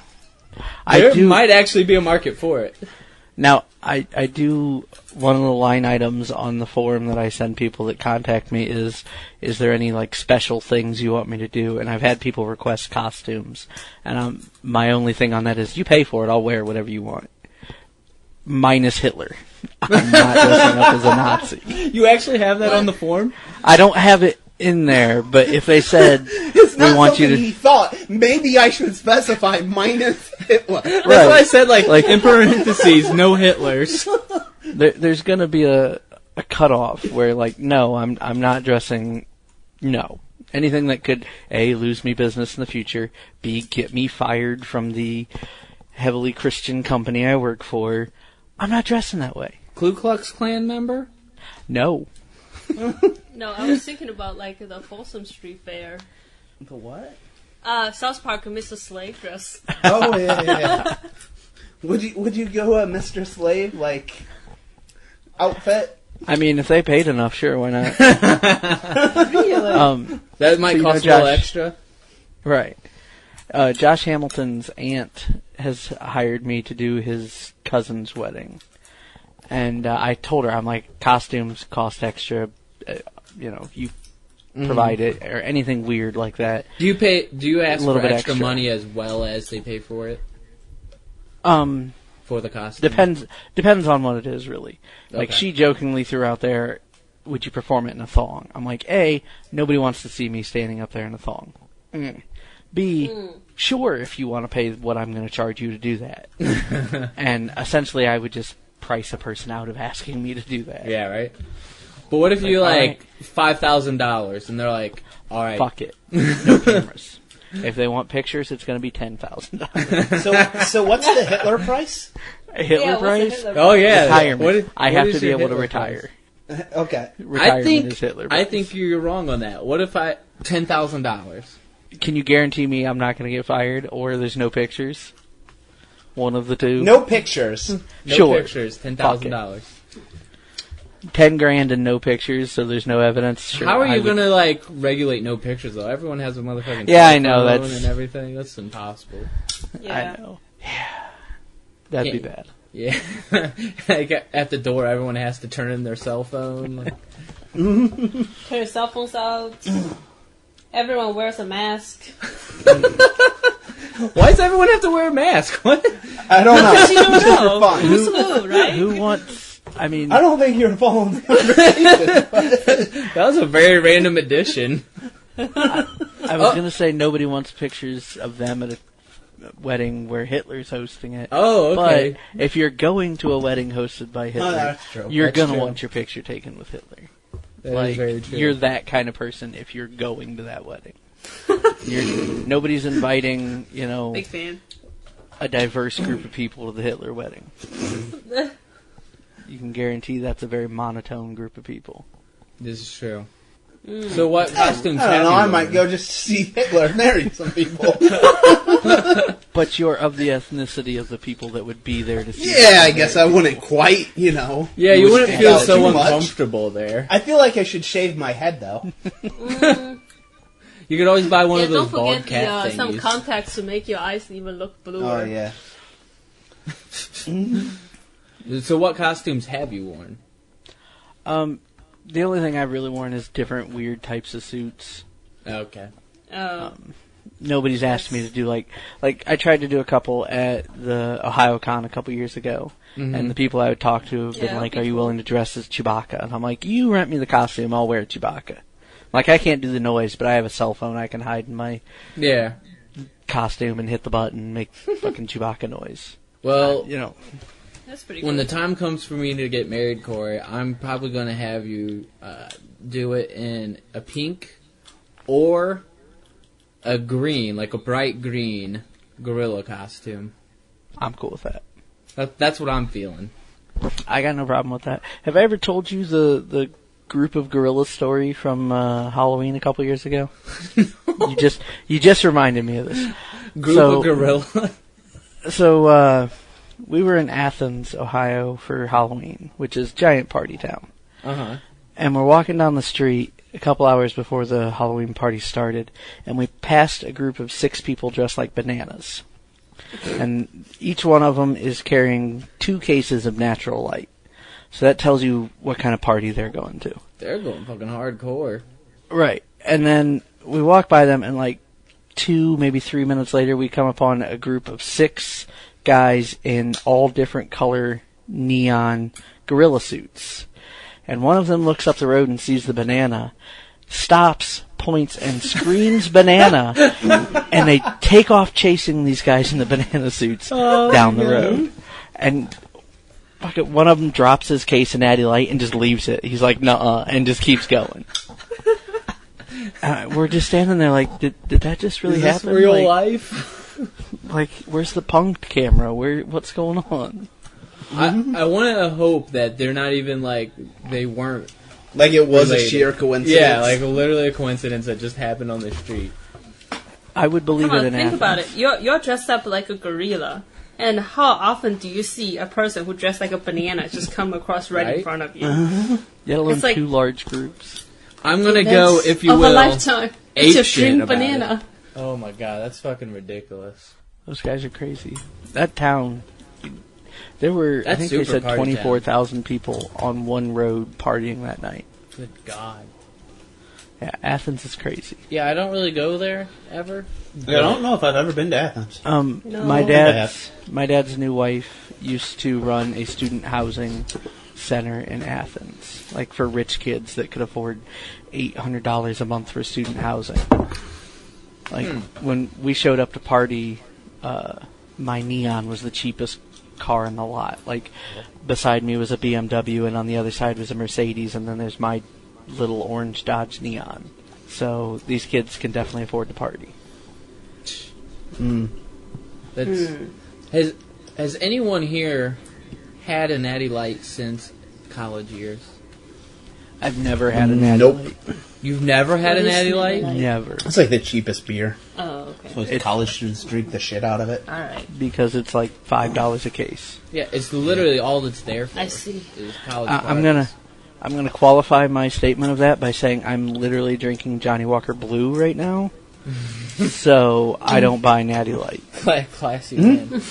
Speaker 2: there might actually be a market for it.
Speaker 4: Now, I do, one of the line items on the forum that I send people that contact me is there any, like, special things you want me to do? And I've had people request costumes. And my only thing on that is, you pay for it, I'll wear whatever you want. Minus Hitler. I'm not dressing up as a Nazi.
Speaker 2: You actually have that on the form?
Speaker 4: I don't have it in there, but if they said,
Speaker 7: it's not
Speaker 4: we want you to...
Speaker 7: he thought, maybe I should specify minus Hitler.
Speaker 2: That's why I said, like in parentheses, no Hitlers.
Speaker 4: There's going to be a cutoff where, like, no, I'm not dressing... No. Anything that could, A, lose me business in the future, B, get me fired from the heavily Christian company I work for, I'm not dressing that way.
Speaker 2: Ku Klux Klan member?
Speaker 4: No.
Speaker 6: No, I was thinking about, like, the Folsom Street Fair.
Speaker 7: The what?
Speaker 6: South Park Mr. Slave dress.
Speaker 7: Oh, yeah. Would you go a Mr. Slave, like, outfit?
Speaker 4: I mean, if they paid enough, sure, why not?
Speaker 6: Really?
Speaker 2: That might cost a little extra.
Speaker 4: Right. Josh Hamilton's aunt has hired me to do his cousin's wedding. And I told her, I'm like, costumes cost extra, you provide it, or anything weird like that.
Speaker 2: Do you ask for extra money as well as they pay for it? For the costume?
Speaker 4: Depends on what it is, really.
Speaker 2: Okay.
Speaker 4: Like, she jokingly threw out there, would you perform it in a thong? I'm like, A, nobody wants to see me standing up there in a thong. B, sure, if you want to pay what I'm going to charge you to do that. And essentially, I would just price a person out of asking me to do that.
Speaker 2: Yeah, right? But what if you, $5,000, and they're like, alright.
Speaker 4: Fuck it. No cameras. If they want pictures, it's going to be $10,000.
Speaker 7: So what's the Hitler price?
Speaker 4: Hitler price?
Speaker 2: Oh, yeah.
Speaker 4: Retirement. I have to be able to retire.
Speaker 7: Okay.
Speaker 4: Retirement is Hitler price.
Speaker 2: I think you're wrong on that. What if $10,000?
Speaker 4: Can you guarantee me I'm not going to get fired, or there's no pictures? One of the two.
Speaker 7: No pictures.
Speaker 2: No pictures. $10,000.
Speaker 4: $10,000 and no pictures, so there's no evidence. Sure,
Speaker 2: how are you going to regulate no pictures though? Everyone has a motherfucking
Speaker 4: I know that's
Speaker 2: and everything. That's impossible.
Speaker 6: Yeah.
Speaker 4: I know. Yeah. That'd be bad.
Speaker 2: Yeah. At the door, everyone has to turn in their cell phone.
Speaker 6: Turn your cell phones out. Everyone wears a mask.
Speaker 2: Why does everyone have to wear a mask? What?
Speaker 7: I don't know.
Speaker 6: Because you don't know. Who's smooth, right?
Speaker 4: Who wants... I mean...
Speaker 7: I don't think you're following the conversation.
Speaker 2: That was a very random addition.
Speaker 4: I was going to say nobody wants pictures of them at a wedding where Hitler's hosting it.
Speaker 2: Oh, okay.
Speaker 4: But if you're going to a wedding hosted by Hitler,
Speaker 7: that's true.
Speaker 4: you're going to want your picture taken with Hitler.
Speaker 2: That is very true.
Speaker 4: You're that kind of person if you're going to that wedding. Nobody's inviting,
Speaker 6: Big fan.
Speaker 4: a diverse group of people to the Hitler wedding. You can guarantee that's a very monotone group of people.
Speaker 2: This is true. So what costumes
Speaker 7: I don't
Speaker 2: have
Speaker 7: know.
Speaker 2: you
Speaker 7: I
Speaker 2: worn?
Speaker 7: might go just to see Hitler marry some people.
Speaker 4: But you're of the ethnicity of the people that would be there to see.
Speaker 7: Yeah, I guess I wouldn't quite,
Speaker 2: Yeah, you wouldn't
Speaker 7: stand
Speaker 2: feel
Speaker 7: out
Speaker 2: so
Speaker 7: too much.
Speaker 2: uncomfortable there.
Speaker 7: I feel like I should shave my head, though.
Speaker 2: You could always buy one of those
Speaker 6: don't
Speaker 2: bald
Speaker 6: forget
Speaker 2: cat
Speaker 6: some
Speaker 2: thingies.
Speaker 6: contacts to make your eyes even look bluer.
Speaker 7: Oh, yeah.
Speaker 2: So what costumes have you worn?
Speaker 4: The only thing I've really worn is different weird types of suits.
Speaker 2: Okay.
Speaker 4: Nobody's asked me to do like I tried to do a couple at the OhioCon a couple years ago, and the people I would talk to have been like, "Are you willing to dress as Chewbacca?" And I'm like, "You rent me the costume, I'll wear Chewbacca." Like I can't do the noise, but I have a cell phone I can hide in my costume and hit the button and make fucking Chewbacca noise.
Speaker 2: Well,
Speaker 6: That's pretty
Speaker 2: when
Speaker 6: cool.
Speaker 2: the time comes for me to get married, Cory, I'm probably going to have you do it in a pink or a green, like a bright green gorilla costume.
Speaker 4: I'm cool with that.
Speaker 2: That's what I'm feeling.
Speaker 4: I got no problem with that. Have I ever told you the group of gorilla story from Halloween a couple years ago? You just reminded me of this.
Speaker 2: Group of gorilla.
Speaker 4: So we were in Athens, Ohio for Halloween, which is giant party town.
Speaker 2: Uh-huh.
Speaker 4: And we're walking down the street a couple hours before the Halloween party started, and we passed a group of 6 people dressed like bananas. And each one of them is carrying 2 cases of natural light. So that tells you what kind of party they're going to.
Speaker 2: They're going fucking hardcore.
Speaker 4: Right. And then we walk by them, and like 2, maybe 3 minutes later, we come upon a group of 6 guys in all different color neon gorilla suits. And one of them looks up the road and sees the banana, stops, points, and screams banana, and they take off chasing these guys in the banana suits down the road. And fucking one of them drops his case of Natty Light and just leaves it. He's like, nuh-uh, and just keeps going. We're just standing there like, did that just really happen?
Speaker 2: Is this real
Speaker 4: like,
Speaker 2: life?
Speaker 4: Like, where's the punked camera? What's going on?
Speaker 2: I want to hope that they're not even like, they weren't
Speaker 7: Like it was
Speaker 2: related.
Speaker 7: a sheer coincidence.
Speaker 2: Yeah, like literally a coincidence that just happened on the street.
Speaker 4: I would believe
Speaker 6: Come
Speaker 4: it
Speaker 6: on,
Speaker 4: in
Speaker 6: think
Speaker 4: Athens.
Speaker 6: about it. You're dressed up like a gorilla. And how often do you see a person who dressed like a banana just come across right in
Speaker 2: Right?
Speaker 6: front of you?
Speaker 4: Let alone
Speaker 6: It's like-
Speaker 4: 2 large groups.
Speaker 2: I'm gonna go, if you
Speaker 6: of
Speaker 2: will,
Speaker 6: a lifetime.
Speaker 2: ape
Speaker 6: It's your
Speaker 2: shit
Speaker 6: dream
Speaker 2: about
Speaker 6: banana.
Speaker 2: it. Oh my god, that's fucking ridiculous.
Speaker 4: Those guys are crazy. That town, there were, I
Speaker 2: That's
Speaker 4: think they
Speaker 2: super
Speaker 4: said
Speaker 2: party
Speaker 4: 24,000 people on one road partying that night.
Speaker 2: Good god.
Speaker 4: Yeah, Athens is crazy.
Speaker 2: Yeah, I don't really go there ever.
Speaker 7: I don't know if I've ever been to Athens.
Speaker 4: My dad's new wife used to run a student housing center in Athens, like for rich kids that could afford $800 a month for student housing. Like when we showed up to party, my Neon was the cheapest car in the lot. Like beside me was a BMW, and on the other side was a Mercedes, and then there's my little orange Dodge Neon. So these kids can definitely afford to party.
Speaker 2: That's has anyone here had a Natty Light since college years?
Speaker 4: I've never had a Natty
Speaker 7: Nope.
Speaker 4: Light.
Speaker 2: You've never had a
Speaker 6: What is
Speaker 2: Natty
Speaker 6: Natty
Speaker 2: Light?
Speaker 6: Light?
Speaker 4: Never.
Speaker 7: It's like the cheapest beer.
Speaker 6: Oh, okay.
Speaker 7: So college students drink the shit out of it.
Speaker 6: Alright.
Speaker 4: Because it's like $5 a case.
Speaker 2: Yeah, it's literally all that's there for.
Speaker 6: I see.
Speaker 2: Is college
Speaker 4: I'm
Speaker 2: parties.
Speaker 4: gonna qualify my statement of that by saying I'm literally drinking Johnny Walker Blue right now. So I don't buy Natty Light.
Speaker 2: Classy man.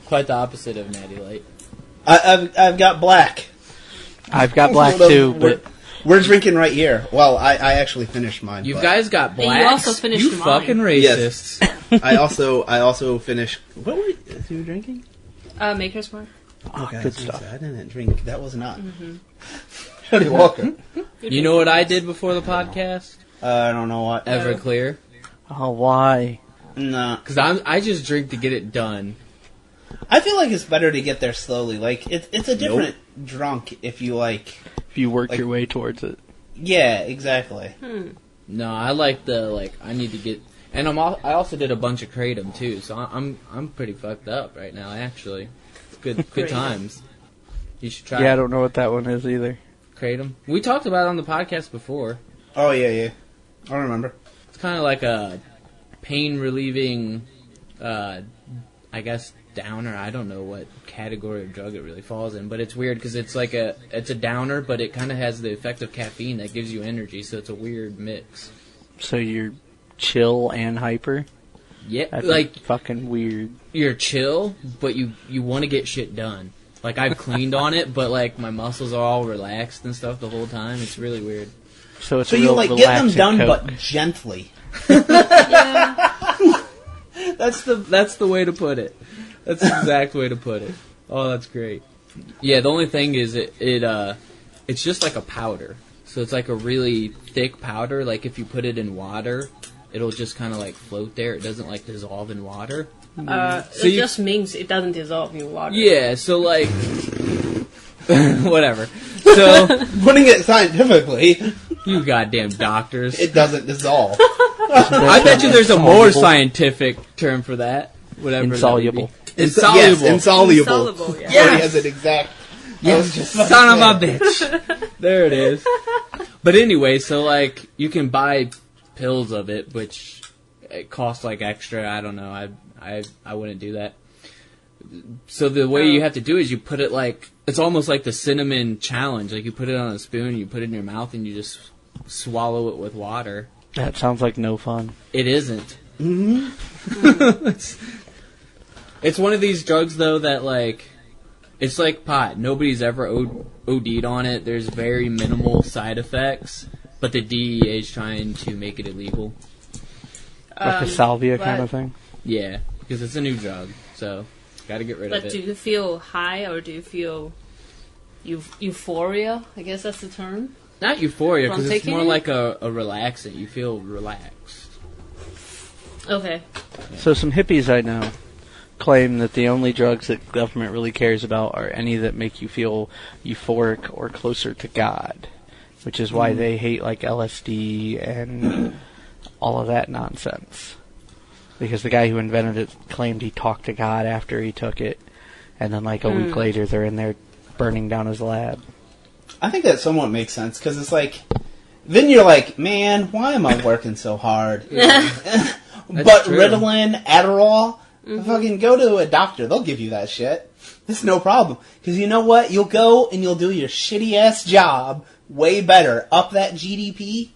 Speaker 2: Quite the opposite of Natty Light.
Speaker 7: I've got black.
Speaker 4: I've got black too, but
Speaker 7: We're drinking right here. Well, I actually finished mine.
Speaker 2: You
Speaker 7: but
Speaker 2: guys got
Speaker 6: And you
Speaker 2: blacks?
Speaker 6: also finished
Speaker 2: You
Speaker 6: mine.
Speaker 2: fucking racists.
Speaker 7: Yes. I also finished. What were you drinking?
Speaker 6: Maker's Mark.
Speaker 7: Okay,
Speaker 4: good stuff.
Speaker 7: I didn't drink. That was not. Johnny Walker.
Speaker 2: You know what I did before the podcast?
Speaker 7: I don't know what.
Speaker 2: Everclear.
Speaker 4: oh, why?
Speaker 7: Nah.
Speaker 2: Because I just drink to get it done.
Speaker 7: I feel like it's better to get there slowly. Like it's a different drunk if you like.
Speaker 4: If you work your way towards it.
Speaker 7: Yeah, exactly.
Speaker 2: No, I like I need to get, and I also did a bunch of kratom too, so I'm pretty fucked up right now. Actually, good times. You should try.
Speaker 4: Yeah, I don't know what that one is either.
Speaker 2: Kratom. We talked about it on the podcast before.
Speaker 7: Oh yeah, I remember.
Speaker 2: It's kind of like a pain relieving, I guess downer. I don't know what category of drug it really falls in, but it's weird because it's a downer, but it kind of has the effect of caffeine that gives you energy. So it's a weird mix.
Speaker 4: So you're chill and hyper.
Speaker 2: Yeah,
Speaker 4: that's fucking weird.
Speaker 2: You're chill, but you want to get shit done. Like I've cleaned on it, but like my muscles are all relaxed and stuff the whole time. It's really weird.
Speaker 4: So it's
Speaker 7: so you like get them done, but gently.
Speaker 2: Yeah. That's the way to put it. That's the exact way to put it. Oh, that's great. Yeah, the only thing is it's just like a powder. So it's like a really thick powder. Like if you put it in water, it'll just kind of like float there. It doesn't like dissolve in water.
Speaker 6: So it just means it doesn't dissolve in water.
Speaker 2: Yeah, so like whatever. So
Speaker 7: putting it scientifically,
Speaker 2: you goddamn doctors,
Speaker 7: it doesn't dissolve.
Speaker 2: I bet you there's a more scientific term for that. Whatever.
Speaker 4: Insoluble.
Speaker 2: Insoluble.
Speaker 7: Yes, insoluble.
Speaker 6: Insoluble, yeah.
Speaker 7: Yes. Has an exact.
Speaker 2: Yes, son of a bitch. There it is. But anyway, so like you can buy pills of it, which it costs like extra. I don't know. I wouldn't do that. So the way you have to do is you put it like it's almost like the cinnamon challenge. Like you put it on a spoon, you put it in your mouth, and you just swallow it with water.
Speaker 4: That sounds like no fun.
Speaker 2: It isn't. Mm-hmm. It's one of these drugs though that like it's like pot. Nobody's ever OD'd on it. There's very minimal side effects, but the DEA is trying to make it illegal.
Speaker 4: Like a salvia kind of thing?
Speaker 2: Yeah, because it's a new drug, so got to get rid of it.
Speaker 6: But do you feel high or do you feel euphoria? I guess that's the term.
Speaker 2: Not euphoria, because it's more
Speaker 6: it?
Speaker 2: like a relaxant. You feel relaxed.
Speaker 6: Okay.
Speaker 2: Yeah.
Speaker 4: So some hippies I know claim that the only drugs that government really cares about are any that make you feel euphoric or closer to God, which is why they hate like LSD and all of that nonsense. Because the guy who invented it claimed he talked to God after he took it, and then like a week later they're in there burning down his lab.
Speaker 7: I think that somewhat makes sense, because it's like, then you're like, man, why am I working so hard? But
Speaker 2: true.
Speaker 7: Ritalin, Adderall, fucking go to a doctor. They'll give you that shit. It's no problem. Because you know what? You'll go and you'll do your shitty-ass job way better. Up that GDP.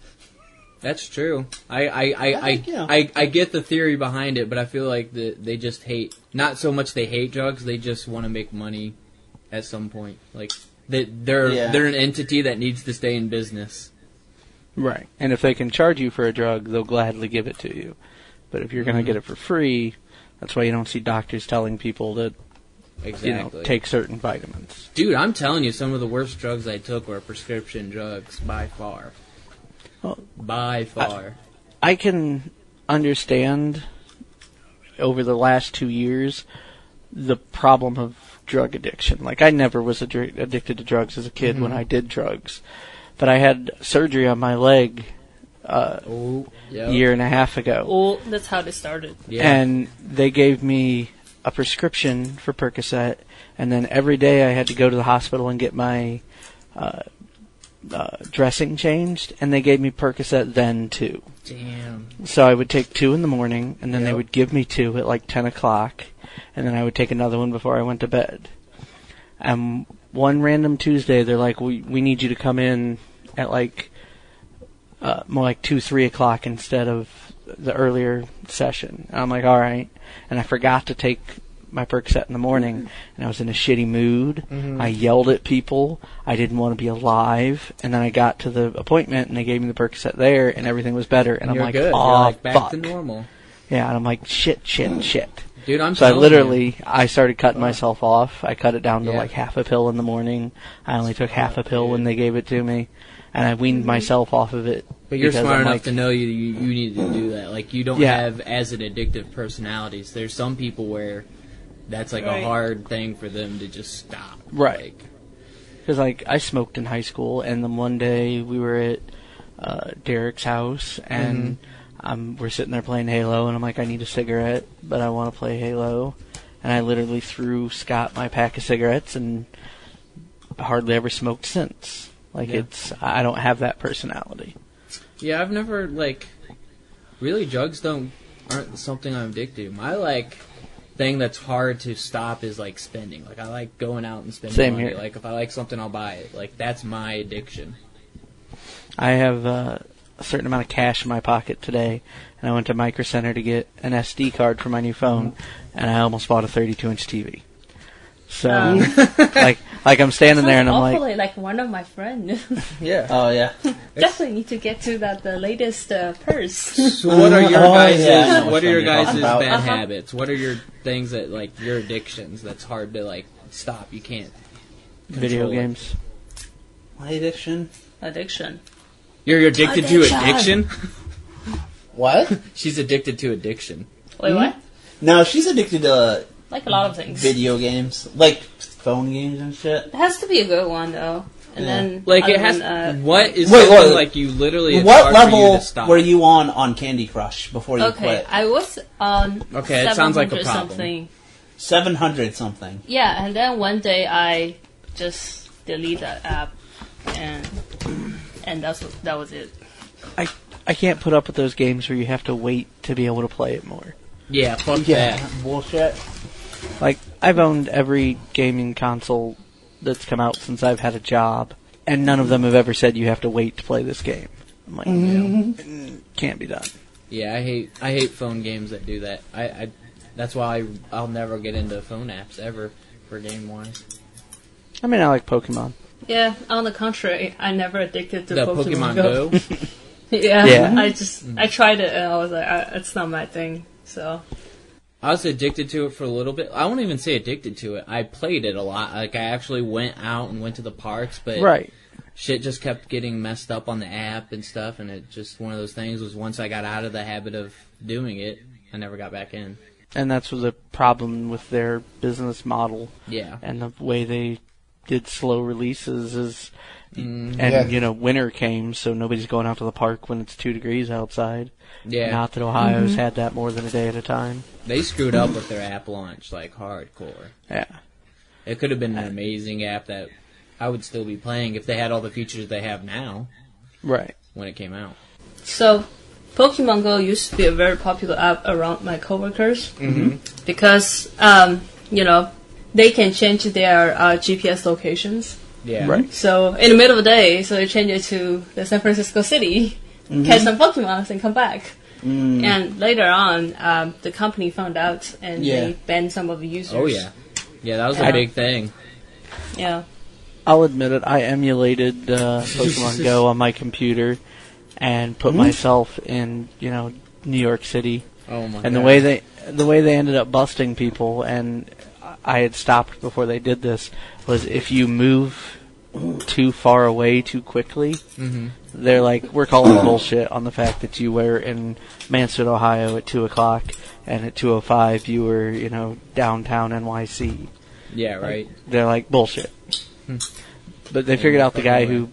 Speaker 2: That's true. I get the theory behind it, but I feel like they just hate, not so much they hate drugs, they just want to make money at some point. Like, they're an entity that needs to stay in business.
Speaker 4: Right. And if they can charge you for a drug, they'll gladly give it to you. But if you're going to get it for free, that's why you don't see doctors telling people to take certain vitamins.
Speaker 2: Dude, I'm telling you, some of the worst drugs I took were prescription drugs, by far.
Speaker 4: Well,
Speaker 2: by far.
Speaker 4: I can understand, over the last 2 years, the problem of drug addiction. Like, I never was addicted to drugs as a kid when I did drugs. But I had surgery on my leg a year and a half ago.
Speaker 6: Oh, that's how they started.
Speaker 2: Yeah.
Speaker 4: And they gave me a prescription for Percocet, and then every day I had to go to the hospital and get my dressing changed, and they gave me Percocet then too.
Speaker 2: Damn.
Speaker 4: So I would take 2 in the morning, and then they would give me 2 at like 10 o'clock, and then I would take another one before I went to bed. And one random Tuesday, they're like, we need you to come in at like more like 2, 3 o'clock instead of the earlier session. And I'm like, all right. And I forgot to take my Percocet in the morning, and I was in a shitty mood. I yelled at people. I didn't want to be alive. And then I got to the appointment, and they gave me the Percocet there, and everything was better. And I'm like,
Speaker 2: good.
Speaker 4: oh,
Speaker 2: You're like back
Speaker 4: fuck.
Speaker 2: to normal.
Speaker 4: Yeah, and I'm like, shit.
Speaker 2: Dude, I'm
Speaker 4: so
Speaker 2: telling
Speaker 4: I started cutting myself off. I cut it down to like half a pill in the morning. I only took half a pill when they gave it to me, and I weaned myself off of it.
Speaker 2: But you're smart enough to know you need to do that. Like, you don't have as an addictive personalities. There's some people where that's like a hard thing for them to just stop.
Speaker 4: Right.
Speaker 2: Like,
Speaker 4: Because, like, I smoked in high school, and then one day we were at Derek's house, and we're sitting there playing Halo, and I'm like, I need a cigarette, but I want to play Halo. And I literally threw Scott my pack of cigarettes, and hardly ever smoked since. Like, I don't have that personality.
Speaker 2: Yeah, I've never, like, really drugs aren't something I'm addicted to. My, like, thing that's hard to stop is, like, spending. Like, I like going out and spending money.
Speaker 4: Here.
Speaker 2: Like, if I like something, I'll buy it. Like, that's my addiction.
Speaker 4: I have a certain amount of cash in my pocket today, and I went to Micro Center to get an SD card for my new phone, and I almost bought a 32-inch TV. So, like I'm standing there and I'm
Speaker 6: like one of my friends.
Speaker 7: Yeah. Oh yeah.
Speaker 6: Definitely need to get to the latest purse.
Speaker 2: So what are your guys'
Speaker 7: yeah.
Speaker 2: what are your guys' bad habits? What are your things that, like, your addictions that's hard to, like, stop? You can't.
Speaker 4: Video games.
Speaker 7: My addiction.
Speaker 2: You're addicted to addiction?
Speaker 7: What?
Speaker 2: She's addicted to addiction.
Speaker 6: Wait, what?
Speaker 7: No, she's addicted to
Speaker 6: like a lot of things.
Speaker 7: Video games, like phone games and shit.
Speaker 6: It has to be a good one though. And then
Speaker 2: like it has. What is
Speaker 7: wait,
Speaker 2: something like you literally?
Speaker 7: What level were you on Candy Crush before you quit?
Speaker 6: I was on.
Speaker 2: Okay, it sounds like a problem.
Speaker 6: Something.
Speaker 7: 700 something.
Speaker 6: Yeah, and then one day I just deleted that app, and that was it.
Speaker 4: I can't put up with those games where you have to wait to be able to play it more.
Speaker 2: Yeah, fuck that
Speaker 7: bullshit.
Speaker 4: Like, I've owned every gaming console that's come out since I've had a job, and none of them have ever said you have to wait to play this game. I'm like, can't be done.
Speaker 2: Yeah, I hate phone games that do that. I that's why I'll never get into phone apps ever for game wise.
Speaker 4: I mean, I like Pokemon.
Speaker 6: Yeah, on the contrary, I never addicted to
Speaker 2: the
Speaker 6: Pokemon
Speaker 2: Go.
Speaker 6: Yeah, I tried it and I was like, it's not my thing. So
Speaker 2: I was addicted to it for a little bit. I won't even say addicted to it. I played it a lot. Like, I actually went out and went to the parks, but shit just kept getting messed up on the app and stuff, and it just, one of those things was once I got out of the habit of doing it, I never got back in.
Speaker 4: And that's the problem with their business model.
Speaker 2: Yeah.
Speaker 4: And the way they did slow releases is... winter came, so nobody's going out to the park when it's 2 degrees outside.
Speaker 2: Yeah.
Speaker 4: Not that Ohio's had that more than a day at a time.
Speaker 2: They screwed up with their app launch, like, hardcore.
Speaker 4: Yeah.
Speaker 2: It could have been an amazing app that I would still be playing if they had all the features they have now.
Speaker 4: Right.
Speaker 2: When it came out.
Speaker 6: So, Pokemon Go used to be a very popular app around my coworkers. Because, they can change their GPS locations.
Speaker 2: Yeah.
Speaker 4: Right.
Speaker 6: So, in the middle of the day, so they change it to the San Francisco City, catch some Pokemon, and come back. And later on, the company found out, and they banned some of the users.
Speaker 2: Oh, yeah. Yeah, that was a big thing.
Speaker 6: Yeah.
Speaker 4: I'll admit it, I emulated Pokemon Go on my computer and put myself in, New York City.
Speaker 2: Oh, my God.
Speaker 4: And the way they ended up busting people, and I had stopped before they did this, was if you move too far away too quickly, they're like, we're calling bullshit on the fact that you were in Mansfield, Ohio at 2 o'clock, and at 2:05 you were, downtown NYC.
Speaker 2: Yeah, right.
Speaker 4: They're like, bullshit. But they figured out the guy who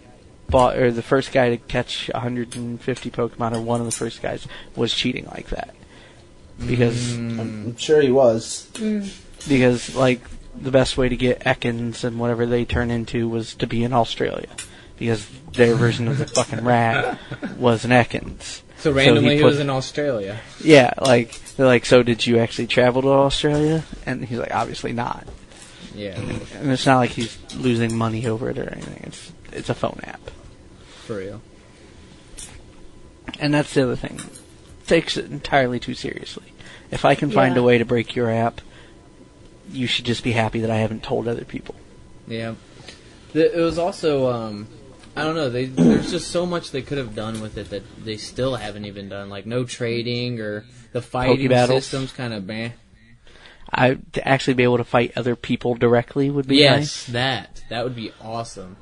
Speaker 4: or the first guy to catch 150 Pokemon, or one of the first guys, was cheating like that. Because...
Speaker 7: I'm sure he was.
Speaker 4: Because, like, the best way to get Ekans and whatever they turn into was to be in Australia. Because their version of the fucking rat was an Ekans.
Speaker 2: So randomly he was in Australia.
Speaker 4: Yeah, like, they're like, so did you actually travel to Australia? And he's like, obviously not.
Speaker 2: Yeah.
Speaker 4: And it's not like he's losing money over it or anything. It's a phone app.
Speaker 2: For real.
Speaker 4: And that's the other thing. It takes it entirely too seriously. If I can find a way to break your app, you should just be happy that I haven't told other people.
Speaker 2: Yeah. It was also, I don't know, there's just so much they could have done with it that they still haven't even done. Like, no trading, or the fighting system's kind of meh.
Speaker 4: To actually be able to fight other people directly would be nice.
Speaker 2: Yes, that would be awesome.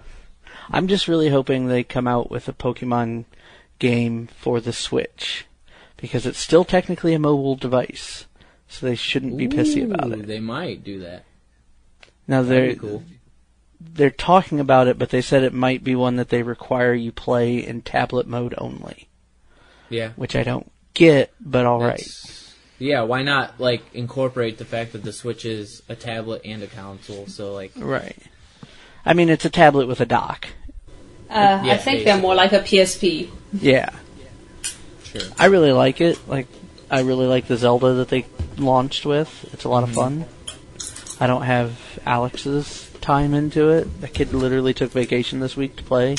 Speaker 4: I'm just really hoping they come out with a Pokemon game for the Switch, because it's still technically a mobile device, so they shouldn't be pissy about it.
Speaker 2: They might do that.
Speaker 4: Now
Speaker 2: that'd be cool.
Speaker 4: they're talking about it, but they said it might be one that they require you play in tablet mode only.
Speaker 2: Yeah.
Speaker 4: Which I don't get, but alright.
Speaker 2: Yeah, why not, like, incorporate the fact that the Switch is a tablet and a console, so, like...
Speaker 4: Right. I mean, it's a tablet with a dock.
Speaker 6: I think they're more like a PSP.
Speaker 4: Yeah.
Speaker 2: Sure.
Speaker 4: I really like it. Like, I really like the Zelda that they launched with. It's a lot of fun. I don't have Alex's time into it. The kid literally took vacation this week to play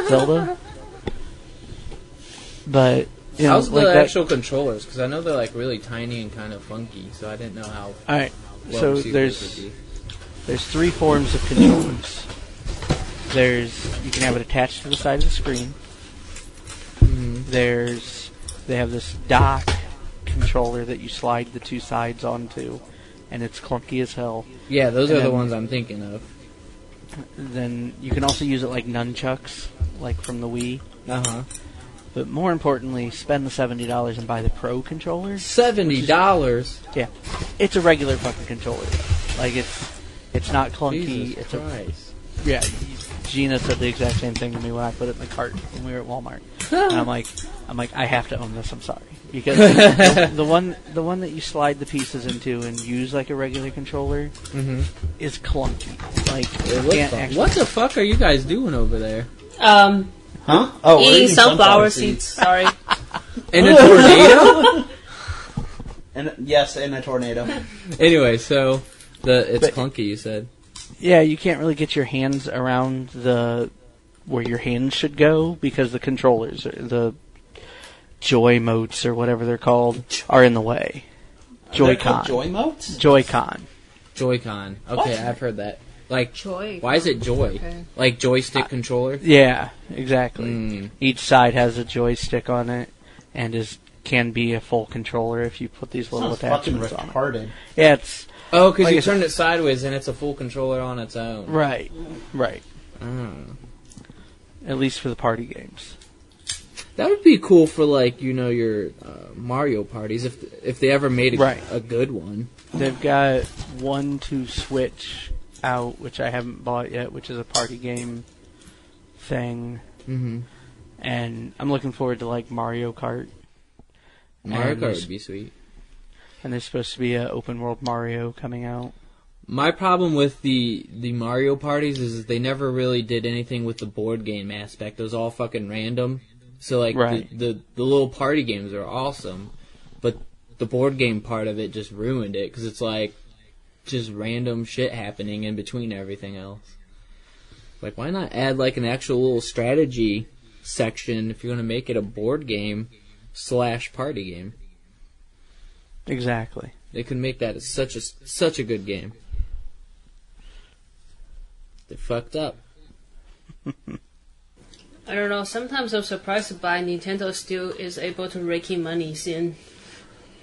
Speaker 4: Zelda. But, you know,
Speaker 2: how's
Speaker 4: like
Speaker 2: the
Speaker 4: that,
Speaker 2: actual controllers? Because I know they're, like, really tiny and kind of funky, so I didn't know how...
Speaker 4: Alright,
Speaker 2: well
Speaker 4: so
Speaker 2: received
Speaker 4: there's
Speaker 2: those would be.
Speaker 4: There's 3 forms of controllers. You can have it attached to the side of the screen. They have this dock controller that you slide the 2 sides onto, and it's clunky as hell.
Speaker 2: Yeah, those are the ones I'm thinking of.
Speaker 4: Then you can also use it like nunchucks, like from the Wii.
Speaker 2: Uh-huh.
Speaker 4: But more importantly, spend the $70 and buy the Pro controller.
Speaker 2: $70?
Speaker 4: Yeah. It's a regular fucking controller. Like, it's not clunky.
Speaker 2: Jesus
Speaker 4: it's
Speaker 2: Christ.
Speaker 4: Yeah, Gina said the exact same thing to me when I put it in the cart when we were at Walmart. And I'm like, I have to own this. I'm sorry, because the one that you slide the pieces into and use like a regular controller is clunky. Like,
Speaker 2: it can't actually... What the fuck are you guys doing over there?
Speaker 7: Huh? Oh,
Speaker 6: eating sunflower seeds. Sorry.
Speaker 2: In a tornado?
Speaker 7: Yes, in a tornado.
Speaker 2: Anyway, so it's clunky. You said.
Speaker 4: Yeah, you can't really get your hands around where your hands should go because the controllers, the Joy Motes or whatever they're called, are in the way. Joy-Con.
Speaker 7: Joy Motes?
Speaker 4: Joy-Con.
Speaker 2: Joy-Con. Okay,
Speaker 7: What?
Speaker 2: I've heard that. Like,
Speaker 6: Joy.
Speaker 2: Why is it Joy?
Speaker 6: Okay.
Speaker 2: Like joystick controller?
Speaker 4: Yeah, exactly. Each side has a joystick on it, and can be a full controller if you put these little attachments on it.
Speaker 7: Retarded.
Speaker 4: Yeah, it's...
Speaker 2: Oh, because
Speaker 4: like
Speaker 2: you turned it sideways and it's a full controller on its own.
Speaker 4: Right.
Speaker 2: Mm.
Speaker 4: At least for the party games.
Speaker 2: That would be cool for, like, your Mario parties if they ever made a good one.
Speaker 4: They've got one to Switch out, which I haven't bought yet, which is a party game thing.
Speaker 2: Mm-hmm.
Speaker 4: And I'm looking forward to, like, Mario Kart.
Speaker 2: Mario Kart would be sweet.
Speaker 4: And there's supposed to be an open world Mario coming out.
Speaker 2: My problem with the Mario parties is they never really did anything with the board game aspect. It was all fucking random. So, like, the little party games are awesome, but the board game part of it just ruined it, because it's, like, just random shit happening in between everything else. Like, why not add, like, an actual little strategy section if you're going to make it a board game / party game?
Speaker 4: Exactly.
Speaker 2: They could make that such a good game. They fucked up.
Speaker 6: I don't know. Sometimes I'm surprised by Nintendo still is able to rake in money in.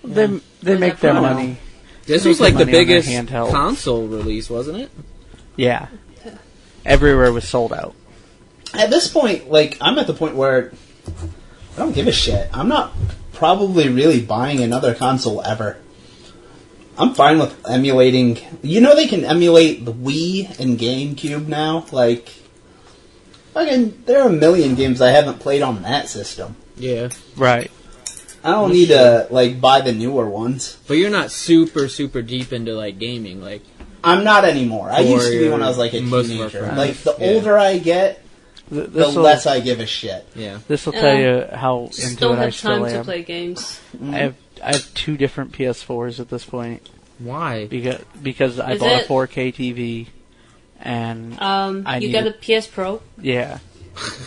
Speaker 4: They make their money.
Speaker 2: This was like the biggest console release, wasn't it?
Speaker 4: Yeah. Everywhere was sold out.
Speaker 7: At this point, like, I'm at the point where I don't give a shit. I'm not probably really buying another console ever. I'm fine with emulating. They can emulate the Wii and GameCube now. Like, fucking, there are a million games I haven't played on that system.
Speaker 2: Yeah.
Speaker 4: Right.
Speaker 7: I don't need to, like, buy the newer ones.
Speaker 2: But you're not super, super deep into, like, gaming, like...
Speaker 7: I'm not anymore. I used to be when I was, like, a teenager. Like, the older I get, the less I give a shit.
Speaker 2: Yeah.
Speaker 4: This will tell you how into it I still am.
Speaker 6: Don't have time to play games.
Speaker 4: I have 2 different PS4s at this point.
Speaker 2: Why?
Speaker 4: Because I bought a 4K TV, and
Speaker 6: you got a PS Pro?
Speaker 4: Yeah.